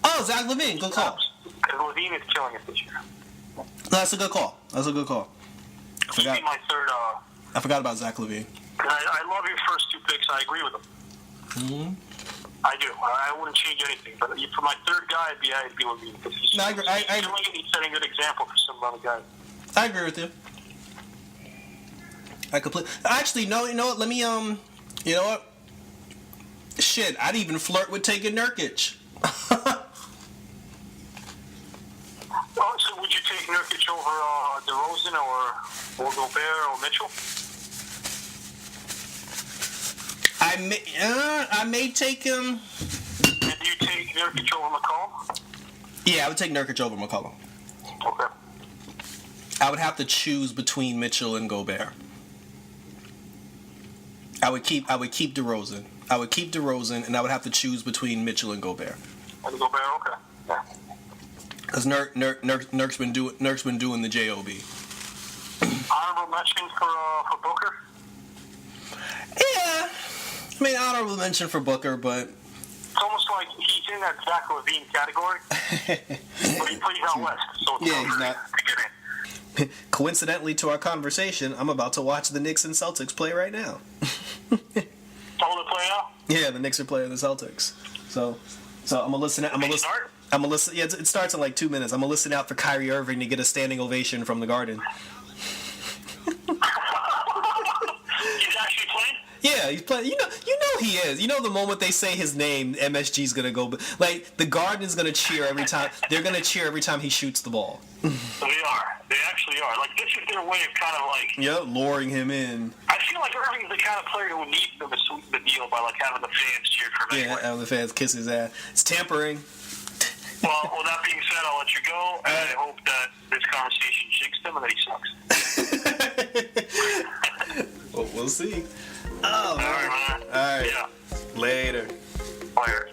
Oh, Zach Levine, good call. Because Levine is killing it this year. No, that's a good call. That's a good call. He'd be my third. I forgot about Zach Levine. I love your first 2 picks. I agree with them. Mm-hmm. I do. I wouldn't change anything. But for my third guy, it'd be Levine. He's setting a good example for some other guys. I agree with you. Actually, no. You know what? Let me. You know what? Shit, I'd even flirt with taking Nurkic. Well, so would you take Nurkic over DeRozan or Gobert or Mitchell? I may take him. And do you take Nurkic over McCollum? Yeah, I would take Nurkic over McCollum. Okay. I would have to choose between Mitchell and Gobert. I would keep DeRozan. I would keep DeRozan, and I would have to choose between Mitchell and Gobert. And Gobert, okay. Yeah. Because Nurk's been doing the job. Honorable mention for Booker. Yeah, I mean honorable mention for Booker, but it's almost like he's in that Zach Levine category, but he plays out west, so it's yeah, he's not. To get in. Coincidentally to our conversation, I'm about to watch the Knicks and Celtics play right now. Oh, they play now? Yeah, the Knicks are playing the Celtics. So I'm gonna listen. I'm gonna listen. Yeah, it starts in like 2 minutes. I'm gonna listen out for Kyrie Irving to get a standing ovation from the Garden. He's actually playing? Yeah, he's playing. You know he is. You know the moment they say his name, MSG's gonna go. Like the Garden is gonna cheer every time. They're gonna cheer every time he shoots the ball. They are. They actually are. Like this is their way of kind of like. Yeah, luring him in. I feel like Irving's the kind of player who needs them to sweeten the deal by like having the fans cheer for him. Yeah, having the fans kiss his ass. It's tampering. Well, with that being said, I'll let you go, and I hope that this conversation jinxed him and that he sucks. Well, we'll see. Oh, all right, man. All right. Yeah. Later. Later.